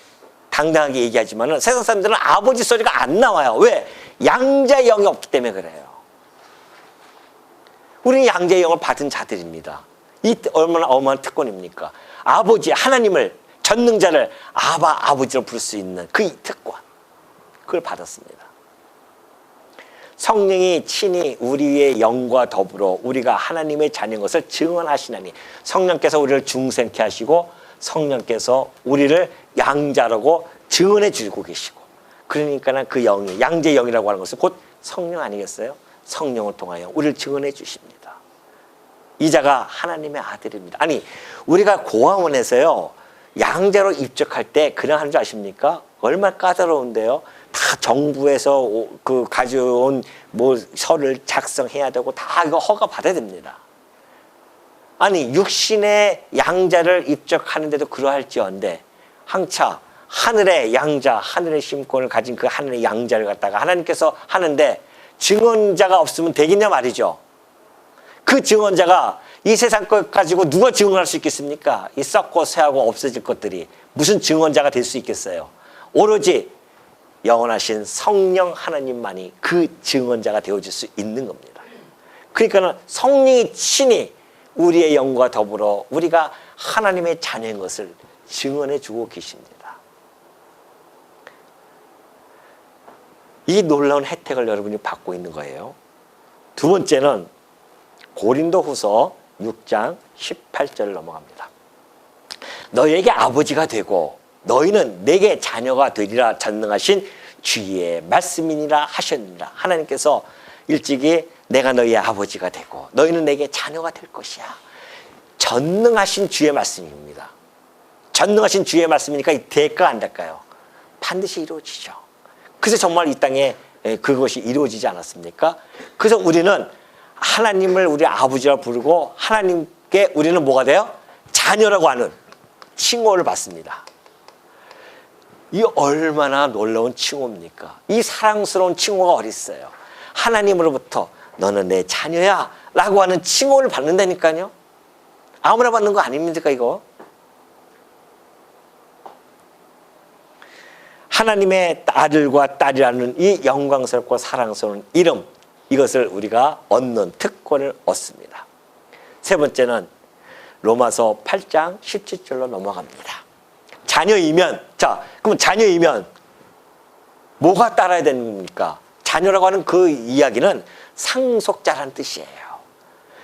당당하게 얘기하지만은 세상 사람들은 아버지 소리가 안 나와요. 왜? 양자의 영이 없기 때문에 그래요. 우리는 양자의 영을 받은 자들입니다. 이 얼마나 어마어마한 특권입니까? 아버지 하나님을 전능자를 아버지로 부를 수 있는 그 특권, 그걸 받았습니다. 성령이 친히 우리의 영과 더불어 우리가 하나님의 자녀인 것을 증언하시나니, 성령께서 우리를 중생케 하시고 성령께서 우리를 양자라고 증언해 주고 계시고, 그러니까 그 영이 양자의 영이라고 하는 것은 곧 성령 아니겠어요? 성령을 통하여 우리를 증언해 주십니다. 이자가 하나님의 아들입니다. 아니, 우리가 고아원에서요 양자로 입적할 때 그냥 하는 줄 아십니까? 얼마나 까다로운데요. 다 정부에서 가져온 서를 작성해야 되고 다 이거 허가 받아야 됩니다. 아니, 육신의 양자를 입적하는데도 그러할지언데 항차 하늘의 양자, 하늘의 심권을 가진 그 하늘의 양자를 갖다가 하나님께서 하는데 증언자가 없으면 되겠냐 말이죠. 그 증언자가 이 세상 것 가지고 누가 증언할 수 있겠습니까? 이 썩고 쇠하고 없어질 것들이 무슨 증언자가 될 수 있겠어요? 오로지 영원하신 성령 하나님만이 그 증언자가 되어줄 수 있는 겁니다. 그러니까 성령이 친히 우리의 영과 더불어 우리가 하나님의 자녀인 것을 증언해 주고 계십니다. 이 놀라운 혜택을 여러분이 받고 있는 거예요. 두 번째는 고린도후서 6장 18절을 넘어갑니다. 너희에게 아버지가 되고 너희는 내게 자녀가 되리라 전능하신 주의 말씀이니라 하셨느니라. 하나님께서 일찍이 내가 너희의 아버지가 되고 너희는 내게 자녀가 될 것이야. 전능하신 주의 말씀입니다. 전능하신 주의 말씀이니까 이 될까 안 될까요? 반드시 이루어지죠. 그래서 정말 이 땅에 그것이 이루어지지 않았습니까? 그래서 우리는 하나님을 우리 아버지라 부르고 하나님께 우리는 뭐가 돼요? 자녀라고 하는 칭호를 받습니다. 이 얼마나 놀라운 칭호입니까? 이 사랑스러운 칭호가 어디 있어요? 하나님으로부터 너는 내 자녀야 라고 하는 칭호를 받는다니까요. 아무나 받는 거 아닙니까 이거? 하나님의 아들과 딸이라는 이 영광스럽고 사랑스러운 이름, 이것을 우리가 얻는 특권을 얻습니다. 세 번째는 로마서 8장 17절로 넘어갑니다. 자녀이면, 자, 그럼 자녀이면 뭐가 따라야 되는 겁니까? 자녀라고 하는 그 이야기는 상속자라는 뜻이에요.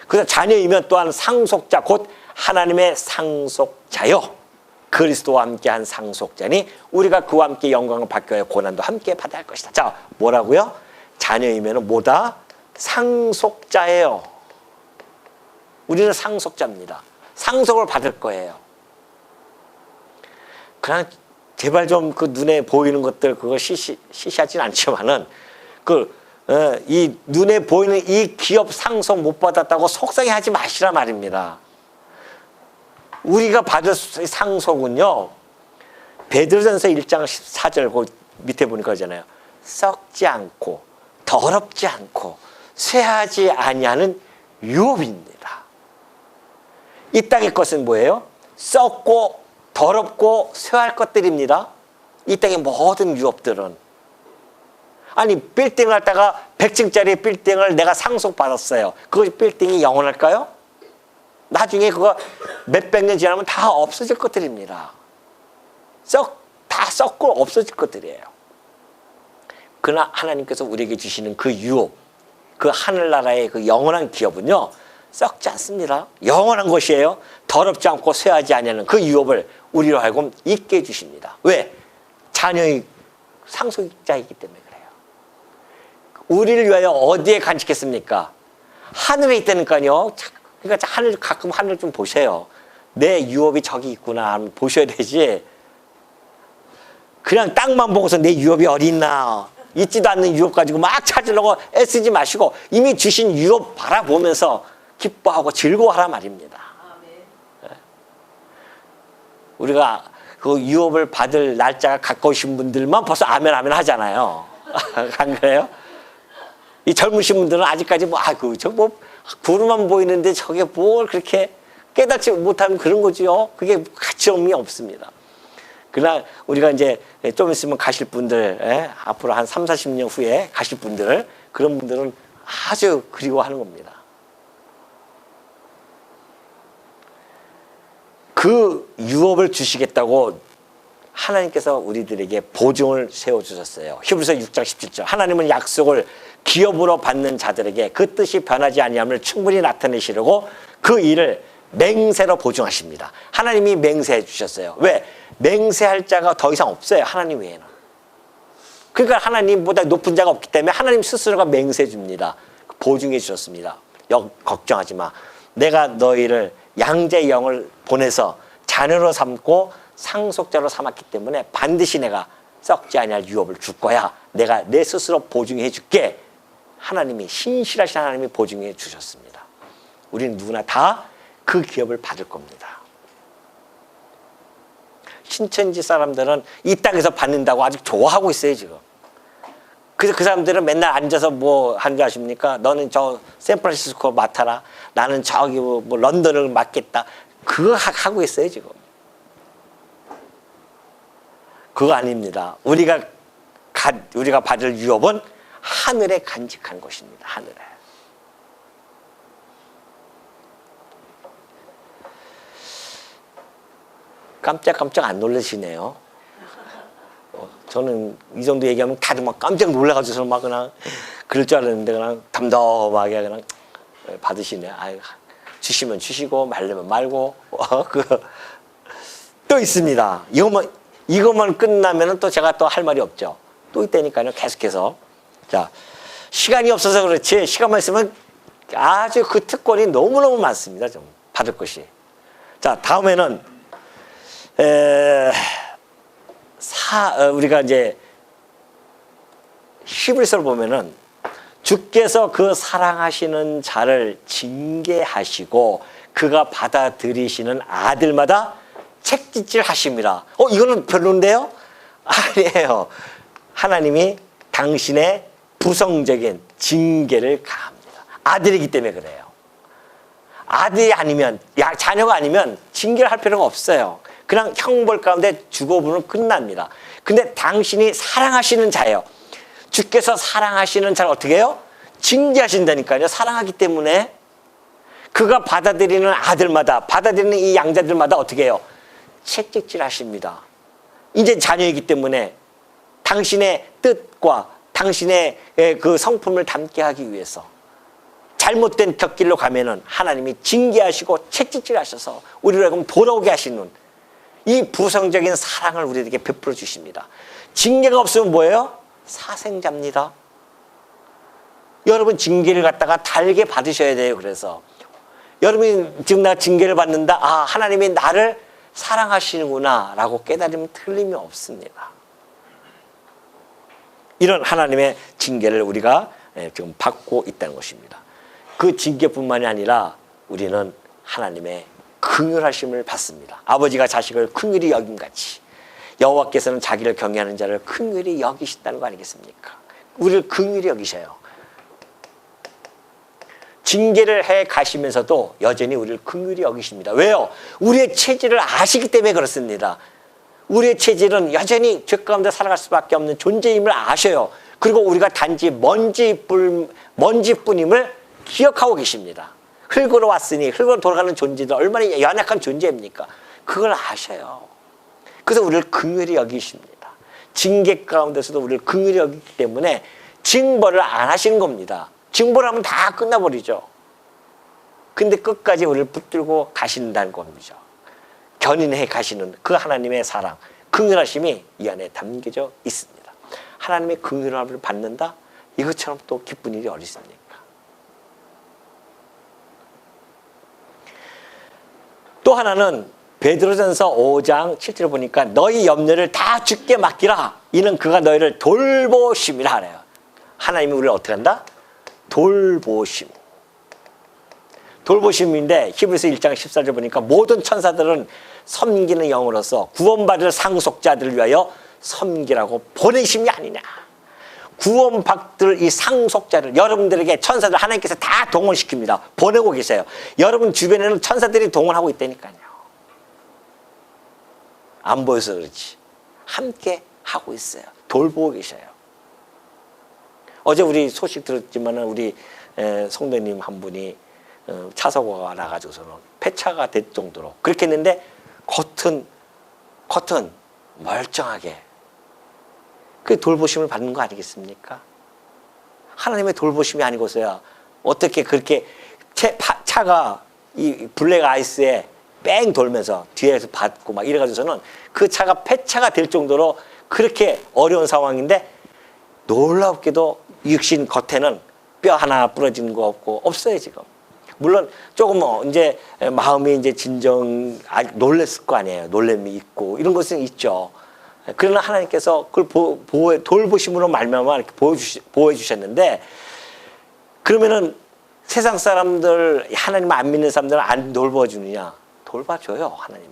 그래서 자녀이면 또한 상속자, 곧 하나님의 상속자요. 그리스도와 함께한 상속자니 우리가 그와 함께 영광을 받게 하여 고난도 함께 받아야 할 것이다. 자, 뭐라고요? 자녀이면 뭐다? 상속자예요. 우리는 상속자입니다. 상속을 받을 거예요. 그냥 제발 좀 그 눈에 보이는 것들 그거 시시하진 않지만은 이 눈에 보이는 이 기업 상속 못 받았다고 속상해하지 마시라 말입니다. 우리가 받을 상속은요. 베드로전서 1장 14절 그 밑에 보니까 그러잖아요. 썩지 않고 더럽지 않고 쇠하지 아니하는 유업입니다. 이 땅의 것은 뭐예요? 썩고 더럽고 쇠할 것들입니다. 이 땅의 모든 유업들은. 아니 빌딩을 갖다가 100층짜리 빌딩을 내가 상속받았어요. 그 빌딩이 영원할까요? 나중에 그거 몇백 년 지나면 다 없어질 것들입니다. 다 썩고 없어질 것들이에요. 그러나 하나님께서 우리에게 주시는 그 유업, 그 하늘나라의 그 영원한 기업은요, 썩지 않습니다. 영원한 것이에요. 더럽지 않고 쇠하지 아니하는 그 유업을 우리로 하여금 있게 해주십니다. 왜? 자녀의 상속자이기 때문에 그래요. 우리를 위하여 어디에 간직했습니까? 하늘에 있다니까요. 그러니까 가끔 하늘 좀 보세요. 내 유업이 저기 있구나 보셔야 되지. 그냥 땅만 보고서 내 유업이 어디 있나, 있지도 않는 유업 가지고 막 찾으려고 애쓰지 마시고 이미 주신 유업 바라보면서 기뻐하고 즐거워하라 말입니다. 우리가 그 유업을 받을 날짜가 가까우신 분들만 벌써 아멘 아멘 하잖아요. 안 그래요? 이 젊으신 분들은 아직까지 구름만 보이는데 저게 뭘 그렇게 깨닫지 못하면 그런 거지요. 그게 가치음이 없습니다. 그러나 우리가 이제 좀 있으면 가실 분들, 앞으로 한 3, 40년 후에 가실 분들, 그런 분들은 아주 그리워하는 겁니다. 그 유업을 주시겠다고 하나님께서 우리들에게 보증을 세워주셨어요. 히브리서 6장 17절. 하나님은 약속을 기업으로 받는 자들에게 그 뜻이 변하지 아니함을 충분히 나타내시려고 그 일을 맹세로 보증하십니다. 하나님이 맹세해 주셨어요. 왜? 맹세할 자가 더 이상 없어요. 하나님 외에는. 그러니까 하나님보다 높은 자가 없기 때문에 하나님 스스로가 맹세해 줍니다. 보증해 주셨습니다. 걱정하지 마. 내가 너희를 양자의 영을 보내서 자녀로 삼고 상속자로 삼았기 때문에 반드시 내가 썩지 아니할 유업을 줄 거야. 내가 내 스스로 보증해 줄게. 하나님이, 신실하신 하나님이 보증해 주셨습니다. 우리는 누구나 다 그 기업을 받을 겁니다. 신천지 사람들은 이 땅에서 받는다고 아주 좋아하고 있어요, 지금. 그래서 그 사람들은 맨날 앉아서 뭐 하는 줄 아십니까? 너는 저 샌프란시스코 맡아라. 나는 저기 뭐 런던을 맡겠다. 그거 하고 있어요, 지금. 그거 아닙니다. 우리가 받을 유업은 하늘에 간직한 것입니다. 하늘에. 깜짝 안 놀라시네요. 저는 이 정도 얘기하면 다들 막 깜짝 놀라가지고 막 그냥 그럴 줄 알았는데 그냥 담담하게 그냥 받으시네. 아유, 주시면 주시고 말려면 말고. 또 있습니다. 이것만 끝나면은 또 제가 또 할 말이 없죠. 또 있다니까요. 계속해서. 자, 시간이 없어서 그렇지 시간만 있으면 아주 그 특권이 너무너무 많습니다. 좀 받을 것이. 자, 다음에는 우리가 이제 히브리서를 보면은 주께서 그 사랑하시는 자를 징계하시고 그가 받아들이시는 아들마다 책짓질 하심이라. 이거는 별론데요? 아니에요. 하나님이 당신의 부성적인 징계를 가합니다. 아들이기 때문에 그래요. 아들이 아니면, 자녀가 아니면 징계를 할 필요가 없어요. 그냥 형벌 가운데 죽어보면 끝납니다. 근데 당신이 사랑하시는 자예요. 주께서 사랑하시는 자를 어떻게 해요? 징계하신다니까요. 사랑하기 때문에. 그가 받아들이는 아들마다, 받아들이는 이 양자들마다 어떻게 해요? 책찍질 하십니다. 이제 자녀이기 때문에 당신의 뜻과 당신의 그 성품을 담게 하기 위해서 잘못된 곁길로 가면은 하나님이 징계하시고 책찍질 하셔서 우리를 하여금 돌아오게 하시는 이 부성적인 사랑을 우리에게 베풀어 주십니다. 징계가 없으면 뭐예요? 사생자입니다. 여러분 징계를 갖다가 달게 받으셔야 돼요. 그래서 여러분이 지금 나 징계를 받는다. 아, 하나님이 나를 사랑하시는구나 라고 깨달으면 틀림이 없습니다. 이런 하나님의 징계를 우리가 지금 받고 있다는 것입니다. 그 징계뿐만이 아니라 우리는 하나님의 긍휼하심을 받습니다. 아버지가 자식을 긍휼히 여김같이 여호와께서는 자기를 경외하는 자를 긍휼히 여기신다는 거 아니겠습니까? 우리를 긍휼히 여기셔요. 징계를 해 가시면서도 여전히 우리를 긍휼히 여기십니다. 왜요? 우리의 체질을 아시기 때문에 그렇습니다. 우리의 체질은 여전히 죄 가운데 살아갈 수밖에 없는 존재임을 아셔요. 그리고 우리가 단지 먼지뿐임을 기억하고 계십니다. 흙으로 왔으니 흙으로 돌아가는 존재도 얼마나 연약한 존재입니까? 그걸 아셔요. 그래서 우리를 긍휼히 여기십니다. 징계 가운데서도 우리를 긍휼히 여기기 때문에 징벌을 안 하시는 겁니다. 징벌을 하면 다 끝나버리죠. 근데 끝까지 우리를 붙들고 가신다는 겁니다. 견인해 가시는 그 하나님의 사랑, 긍휼하심이 이 안에 담겨져 있습니다. 하나님의 긍휼함을 받는다? 이것처럼 또 기쁜 일이 어디 있습니까? 또 하나는 베드로전서 5장 7절을 보니까 너희 염려를 다 주께 맡기라. 이는 그가 너희를 돌보심이라 하래요. 하나님이 우리를 어떻게 한다? 돌보심. 돌보심인데 히브리서 1장 14절 보니까 모든 천사들은 섬기는 영으로서 구원받을 상속자들을 위하여 섬기라고 보내심이 아니냐. 구원받을 이 상속자를 여러분들에게 천사들 하나님께서 다 동원시킵니다. 보내고 계세요. 여러분 주변에는 천사들이 동원하고 있다니까요. 안 보여서 그렇지. 함께 하고 있어요. 돌보고 계셔요. 어제 우리 소식 들었지만 우리 성도님 한 분이 차사고가 나가지고서는 폐차가 될 정도로 그렇게 했는데 겉은 멀쩡하게 그 돌보심을 받는 거 아니겠습니까? 하나님의 돌보심이 아니고서야 어떻게 그렇게 차가 이 블랙 아이스에 뺑 돌면서 뒤에서 받고 막 이래가지고서는 그 차가 폐차가 될 정도로 그렇게 어려운 상황인데 놀랍게도 육신 겉에는 뼈 하나 부러지는 거 없어요 지금. 물론 조금 이제 마음이 이제 놀랬을 거 아니에요. 놀램이 있고 이런 것은 있죠. 그러나 하나님께서 그걸 돌보심으로 말미암아 이렇게 보호해 주셨는데 그러면은 세상 사람들 하나님 안 믿는 사람들은 안 돌봐주느냐? 돌봐줘요 하나님.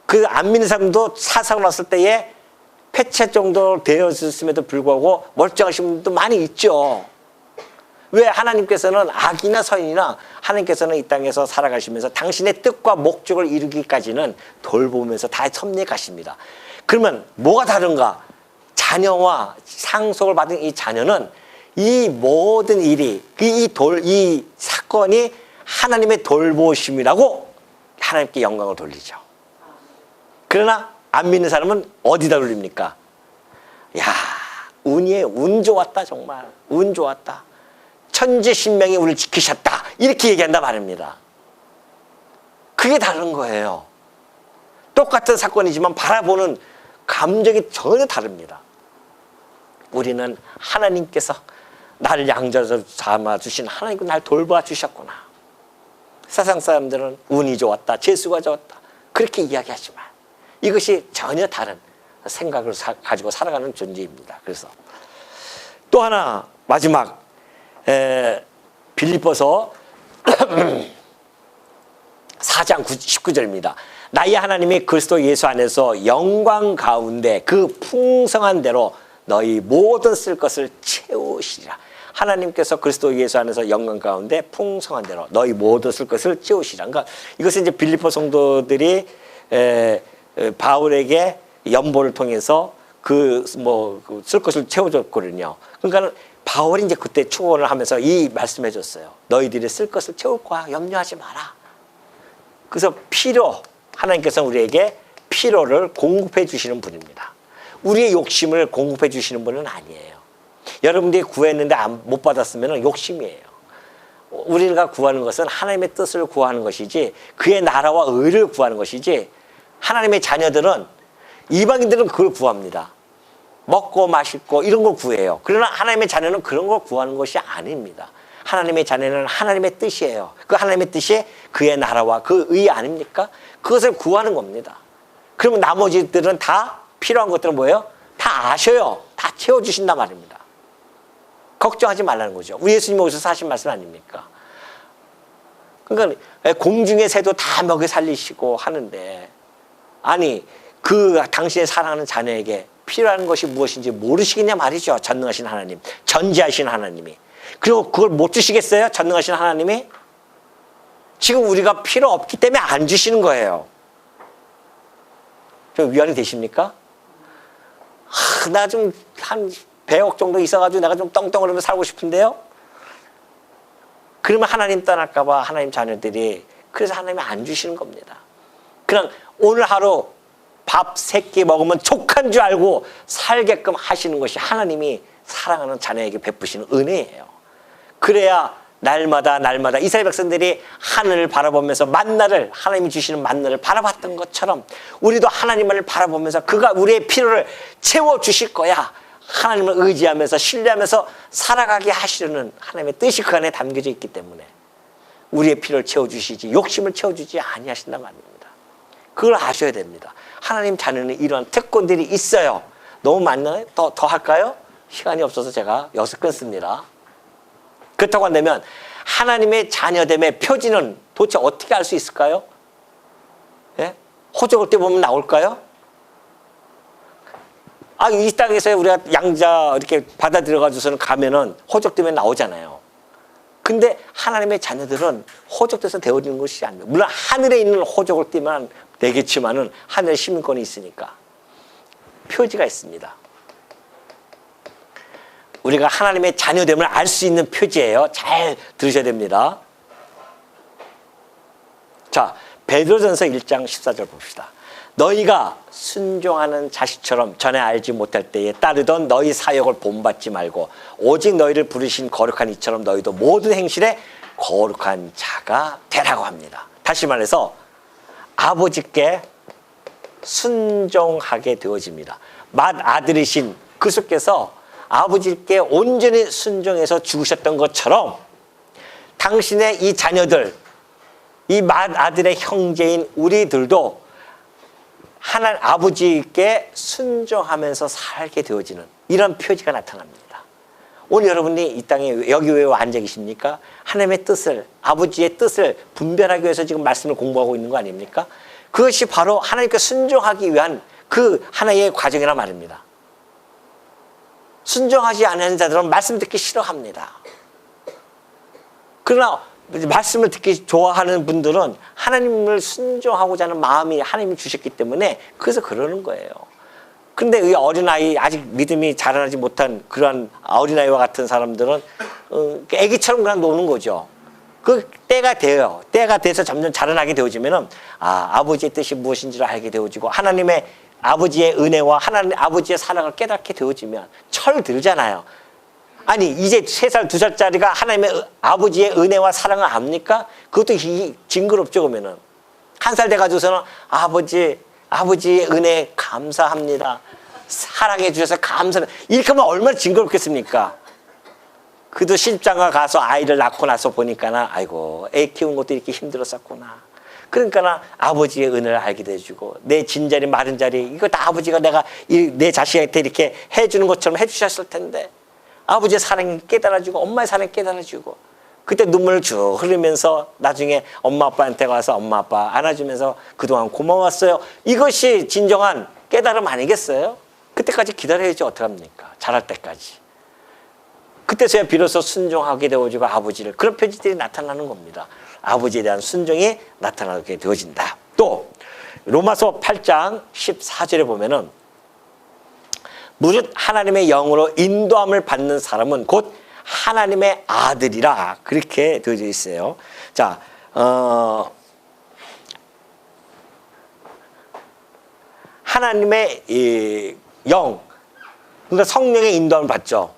그 안 믿는 사람도 사사고 났을 때에 폐차 정도 되었음에도 불구하고 멀쩡하신 분도 많이 있죠. 왜 하나님께서는 악이나 선이나 하나님께서는 이 땅에서 살아가시면서 당신의 뜻과 목적을 이루기까지는 돌보면서 다 섭리해 가십니다. 그러면 뭐가 다른가? 자녀와 상속을 받은 이 자녀는 이 모든 일이 이 사건이 하나님의 돌보심이라고 하나님께 영광을 돌리죠. 그러나 안 믿는 사람은 어디다 돌립니까? 야, 운이에요. 운 좋았다 정말. 운 좋았다. 천지신명이 우리를 지키셨다. 이렇게 얘기한다 말입니다. 그게 다른 거예요. 똑같은 사건이지만 바라보는 감정이 전혀 다릅니다. 우리는 하나님께서 나를 양자로 삼아주신 하나님께서 날 돌봐주셨구나. 세상 사람들은 운이 좋았다. 재수가 좋았다. 그렇게 이야기하지만 이것이 전혀 다른 생각을 가지고 살아가는 존재입니다. 그래서 또 하나 마지막 빌립보서 4장 19절입니다. 나의 하나님이 그리스도 예수 안에서 영광 가운데 그 풍성한 대로 너희 모든 쓸 것을 채우시리라. 하나님께서 그리스도 예수 안에서 영광 가운데 풍성한 대로 너희 모든 쓸 것을 채우시리라. 그러니까 이것은 이제 빌립보 성도들이 바울에게 연보를 통해서 쓸 것을 채워줬거든요. 그러니까 바울이 이제 그때 축원을 하면서 이 말씀해 줬어요. 너희들이 쓸 것을 채울 거야. 염려하지 마라. 그래서 하나님께서 우리에게 필요를 공급해 주시는 분입니다. 우리의 욕심을 공급해 주시는 분은 아니에요. 여러분들이 구했는데 못 받았으면 욕심이에요. 우리가 구하는 것은 하나님의 뜻을 구하는 것이지 그의 나라와 의를 구하는 것이지 하나님의 자녀들은 이방인들은 그걸 구합니다. 먹고 마시고 이런 걸 구해요. 그러나 하나님의 자녀는 그런 걸 구하는 것이 아닙니다. 하나님의 자녀는 하나님의 뜻이에요. 그 하나님의 뜻이 그의 나라와 그 의 아닙니까? 그것을 구하는 겁니다. 그러면 나머지들은 다 필요한 것들은 뭐예요? 다 아셔요. 다 채워주신단 말입니다. 걱정하지 말라는 거죠. 우리 예수님이 오셔서 하신 말씀 아닙니까? 그러니까 공중의 새도 다 먹여 살리시고 하는데, 아니 그 당신의 사랑하는 자녀에게 필요한 것이 무엇인지 모르시겠냐 말이죠. 전능하신 하나님, 전지하신 하나님이. 그리고 그걸 못 주시겠어요? 전능하신 하나님이? 지금 우리가 필요 없기 때문에 안 주시는 거예요. 좀 위안이 되십니까? 나 좀 한 100억 정도 있어가지고 내가 좀 떵떵거리면서 살고 싶은데요? 그러면 하나님 떠날까 봐 하나님 자녀들이, 그래서 하나님이 안 주시는 겁니다. 그냥 오늘 하루 밥 3끼 먹으면 족한 줄 알고 살게끔 하시는 것이 하나님이 사랑하는 자녀에게 베푸시는 은혜예요. 그래야 날마다 이스라엘 백성들이 하늘을 바라보면서 만나를, 하나님이 주시는 만나를 바라봤던 것처럼 우리도 하나님을 바라보면서 그가 우리의 필요를 채워주실 거야, 하나님을 의지하면서 신뢰하면서 살아가게 하시려는 하나님의 뜻이 그 안에 담겨져 있기 때문에 우리의 필요를 채워주시지 욕심을 채워주지 아니하신단 말입니다. 그걸 아셔야 됩니다. 하나님 자녀는 이러한 특권들이 있어요. 너무 많나요? 더 할까요? 시간이 없어서 제가 여기서 끊습니다. 그렇다고 한다면 하나님의 자녀됨의 표지는 도대체 어떻게 알 수 있을까요? 예? 호적을 떼보면 나올까요? 이 땅에서 우리가 양자 이렇게 받아들여가지고서는 가면은 호적 때문에 나오잖아요. 근데 하나님의 자녀들은 호적돼서 되어지는 것이 아닙니다. 물론 하늘에 있는 호적을 떼면 되겠지만은 하늘에 시민권이 있으니까 표지가 있습니다. 우리가 하나님의 자녀됨을 알 수 있는 표지예요. 잘 들으셔야 됩니다. 자, 베드로전서 1장 14절 봅시다. 너희가 순종하는 자식처럼 전에 알지 못할 때에 따르던 너희 사역을 본받지 말고 오직 너희를 부르신 거룩한 이처럼 너희도 모든 행실에 거룩한 자가 되라고 합니다. 다시 말해서 아버지께 순종하게 되어집니다. 맏아들이신 그리스도께서 아버지께 온전히 순종해서 죽으셨던 것처럼 당신의 이 자녀들, 이 맏아들의 형제인 우리들도 하나님 아버지께 순종하면서 살게 되어지는 이런 표지가 나타납니다. 오늘 여러분이 이 땅에 여기 왜 앉아 계십니까? 하나님의 뜻을, 아버지의 뜻을 분별하기 위해서 지금 말씀을 공부하고 있는 거 아닙니까? 그것이 바로 하나님께 순종하기 위한 그 하나의 과정이란 말입니다. 순종하지 않는 자들은 말씀 듣기 싫어합니다. 그러나 말씀을 듣기 좋아하는 분들은 하나님을 순종하고자 하는 마음이 하나님이 주셨기 때문에 그래서 그러는 거예요. 그런데 이 어린아이, 아직 믿음이 자라나지 못한 그러한 어린아이와 같은 사람들은 애기처럼 그냥 노는 거죠. 그 때가 돼요. 때가 돼서 점점 자라나게 되어지면은 아버지의 뜻이 무엇인지를 알게 되어지고 하나님의 아버지의 은혜와 하나님 아버지의 사랑을 깨닫게 되어지면 철 들잖아요. 아니 이제 3살, 2살짜리가 하나님의 아버지의 은혜와 사랑을 압니까? 그것도 징그럽죠. 그러면은 1살 돼가지고서는 아버지의 은혜 감사합니다. 사랑해 주셔서 감사합니다. 이렇게 하면 얼마나 징그럽겠습니까? 그도 신장가 가서 아이를 낳고 나서 보니까 아이고 애 키우는 것도 이렇게 힘들었었구나. 그러니까 아버지의 은혜를 알게 해주고 내 진자리 마른 자리 이거 다 아버지가 내가 내 자식한테 이렇게 해주는 것처럼 해주셨을 텐데 아버지의 사랑이 깨달아주고 엄마의 사랑이 깨달아주고 그때 눈물을 쭉 흐르면서 나중에 엄마 아빠한테 가서 엄마 아빠 안아주면서 그동안 고마웠어요. 이것이 진정한 깨달음 아니겠어요? 그때까지 기다려야지 어떡합니까? 자랄 때까지. 그때서야 비로소 순종하게 되어지고 아버지를 그런 표지들이 나타나는 겁니다. 아버지에 대한 순종이 나타나게 되어진다. 또 로마서 8장 14절에 보면은 무릇 하나님의 영으로 인도함을 받는 사람은 곧 하나님의 아들이라 그렇게 되어져 있어요. 자, 하나님의 이 영, 그러니까 성령의 인도함을 받죠.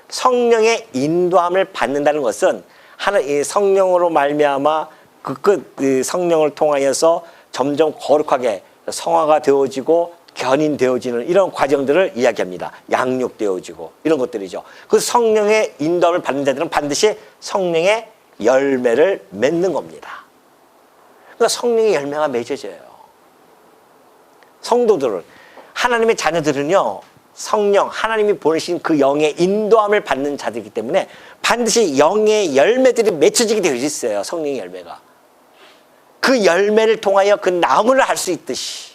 성령의 인도함을 받는다는 것은 이 성령으로 말미암아 그 성령을 통하여서 점점 거룩하게 성화가 되어지고 견인되어지는 이런 과정들을 이야기합니다. 양육되어지고 이런 것들이죠. 그 성령의 인도함을 받는 자들은 반드시 성령의 열매를 맺는 겁니다. 그러니까 성령의 열매가 맺어져요. 성도들은, 하나님의 자녀들은요, 성령, 하나님이 보내신 그 영의 인도함을 받는 자들이기 때문에 반드시 영의 열매들이 맺혀지게 되어 있어요. 성령의 열매가. 그 열매를 통하여 그 나무를 알 수 있듯이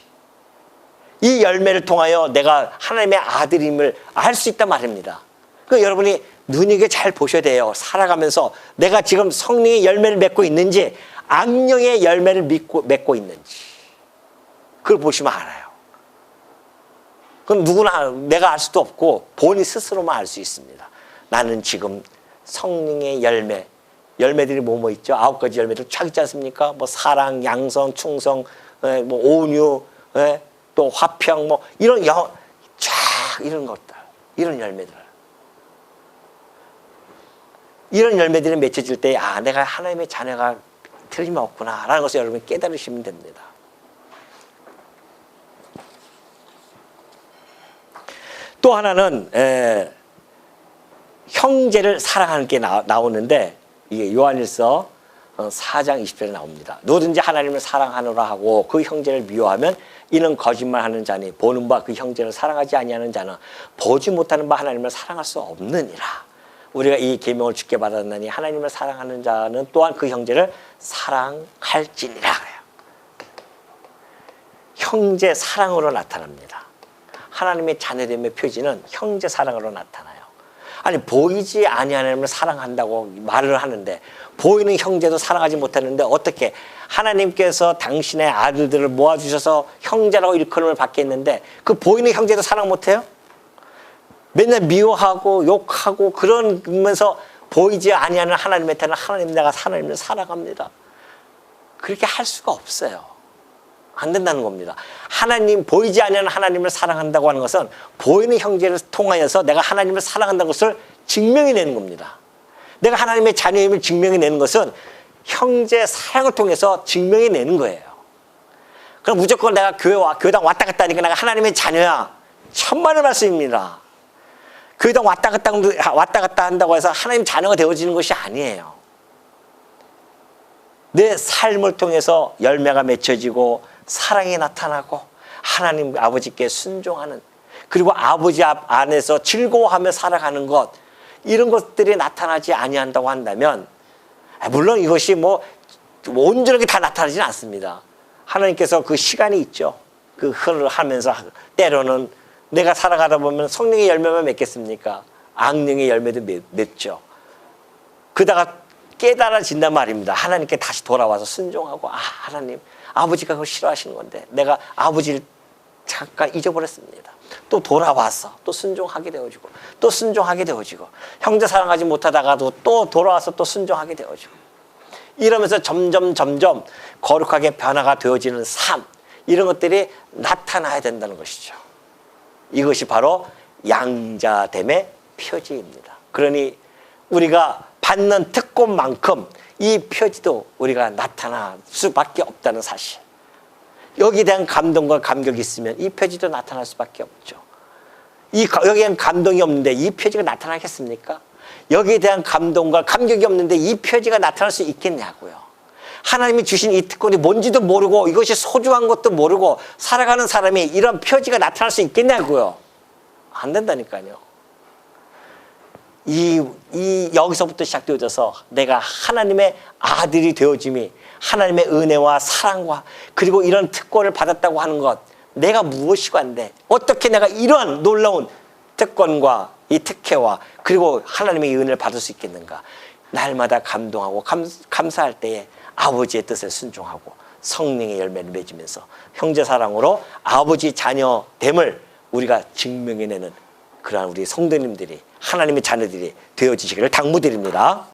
이 열매를 통하여 내가 하나님의 아들임을 알 수 있단 말입니다. 그러니까 여러분이 눈이게 잘 보셔야 돼요. 살아가면서 내가 지금 성령의 열매를 맺고 있는지 악령의 열매를 맺고 있는지 그걸 보시면 알아요. 그건 누구나 내가 알 수도 없고 본인 스스로만 알 수 있습니다. 나는 지금 성령의 열매들이 뭐뭐 있죠? 9가지 열매들 쫙 있지 않습니까? 뭐 사랑, 양성, 충성, 뭐 온유, 또 화평, 뭐 이런 쫙 이런 것들, 이런 열매들. 이런 열매들이 맺혀질 때, 아, 내가 하나님의 자녀가 틀림없구나라는 것을 여러분이 깨달으시면 됩니다. 또 하나는 형제를 사랑하는 게 나오는데 이게 요한일서 4장 20절에 나옵니다. 누구든지 하나님을 사랑하노라 하고 그 형제를 미워하면 이는 거짓말하는 자니 보는 바 그 형제를 사랑하지 아니하는 자는 보지 못하는 바 하나님을 사랑할 수 없느니라. 우리가 이 계명을 주께 받았나니 하나님을 사랑하는 자는 또한 그 형제를 사랑할지니라. 형제 사랑으로 나타납니다. 하나님의 자녀됨의 표지는 형제 사랑으로 나타나요. 아니, 보이지 아니하는 하나님을 사랑한다고 말을 하는데 보이는 형제도 사랑하지 못하는데 어떻게 하나님께서 당신의 아들들을 모아주셔서 형제라고 일컬음을 받겠는데 그 보이는 형제도 사랑 못해요? 맨날 미워하고 욕하고 그러면서 보이지 아니하는 하나님의 태는 하나님, 내가 하나님을 사랑합니다. 그렇게 할 수가 없어요. 안 된다는 겁니다. 하나님, 보이지 아니하는 하나님을 사랑한다고 하는 것은 보이는 형제를 통하여서 내가 하나님을 사랑한다는 것을 증명해내는 겁니다. 내가 하나님의 자녀임을 증명해내는 것은 형제 사랑을 통해서 증명해내는 거예요. 그럼 무조건 내가 교회당 왔다 갔다 하니까 내가 하나님의 자녀야. 천만의 말씀입니다. 교회당 왔다 갔다 한다고 해서 하나님 자녀가 되어지는 것이 아니에요. 내 삶을 통해서 열매가 맺혀지고 사랑이 나타나고 하나님 아버지께 순종하는, 그리고 아버지 안에서 즐거워하며 살아가는 것, 이런 것들이 나타나지 아니한다고 한다면, 물론 이것이 뭐 온전하게 다 나타나지는 않습니다. 하나님께서 그 시간이 있죠. 그 흐를 하면서 때로는 내가 살아가다 보면 성령의 열매만 맺겠습니까? 악령의 열매도 맺죠. 그러다가 깨달아진단 말입니다. 하나님께 다시 돌아와서 순종하고, 아, 하나님, 아버지가 그걸 싫어하시는 건데 내가 아버지를 잠깐 잊어버렸습니다. 또 돌아와서 또 순종하게 되어지고 또 순종하게 되어지고, 형제 사랑하지 못하다가도 또 돌아와서 또 순종하게 되어지고, 이러면서 점점 거룩하게 변화가 되어지는 삶, 이런 것들이 나타나야 된다는 것이죠. 이것이 바로 양자됨의 표지입니다. 그러니 우리가 받는 특권만큼 이 표지도 우리가 나타날 수밖에 없다는 사실. 여기에 대한 감동과 감격이 있으면 이 표지도 나타날 수밖에 없죠. 여기에는 감동이 없는데 이 표지가 나타나겠습니까? 여기에 대한 감동과 감격이 없는데 이 표지가 나타날 수 있겠냐고요. 하나님이 주신 이 특권이 뭔지도 모르고 이것이 소중한 것도 모르고 살아가는 사람이 이런 표지가 나타날 수 있겠냐고요. 안 된다니까요. 여기서부터 시작되어져서 내가 하나님의 아들이 되어짐이, 하나님의 은혜와 사랑과 그리고 이런 특권을 받았다고 하는 것, 내가 무엇이간데 어떻게 내가 이런 놀라운 특권과 이 특혜와 그리고 하나님의 은혜를 받을 수 있겠는가. 날마다 감동하고 감사할 때에 아버지의 뜻에 순종하고 성령의 열매를 맺으면서 형제사랑으로 아버지 자녀됨을 우리가 증명해내는 그러한 우리 성도님들이, 하나님의 자녀들이 되어지시기를 당부드립니다.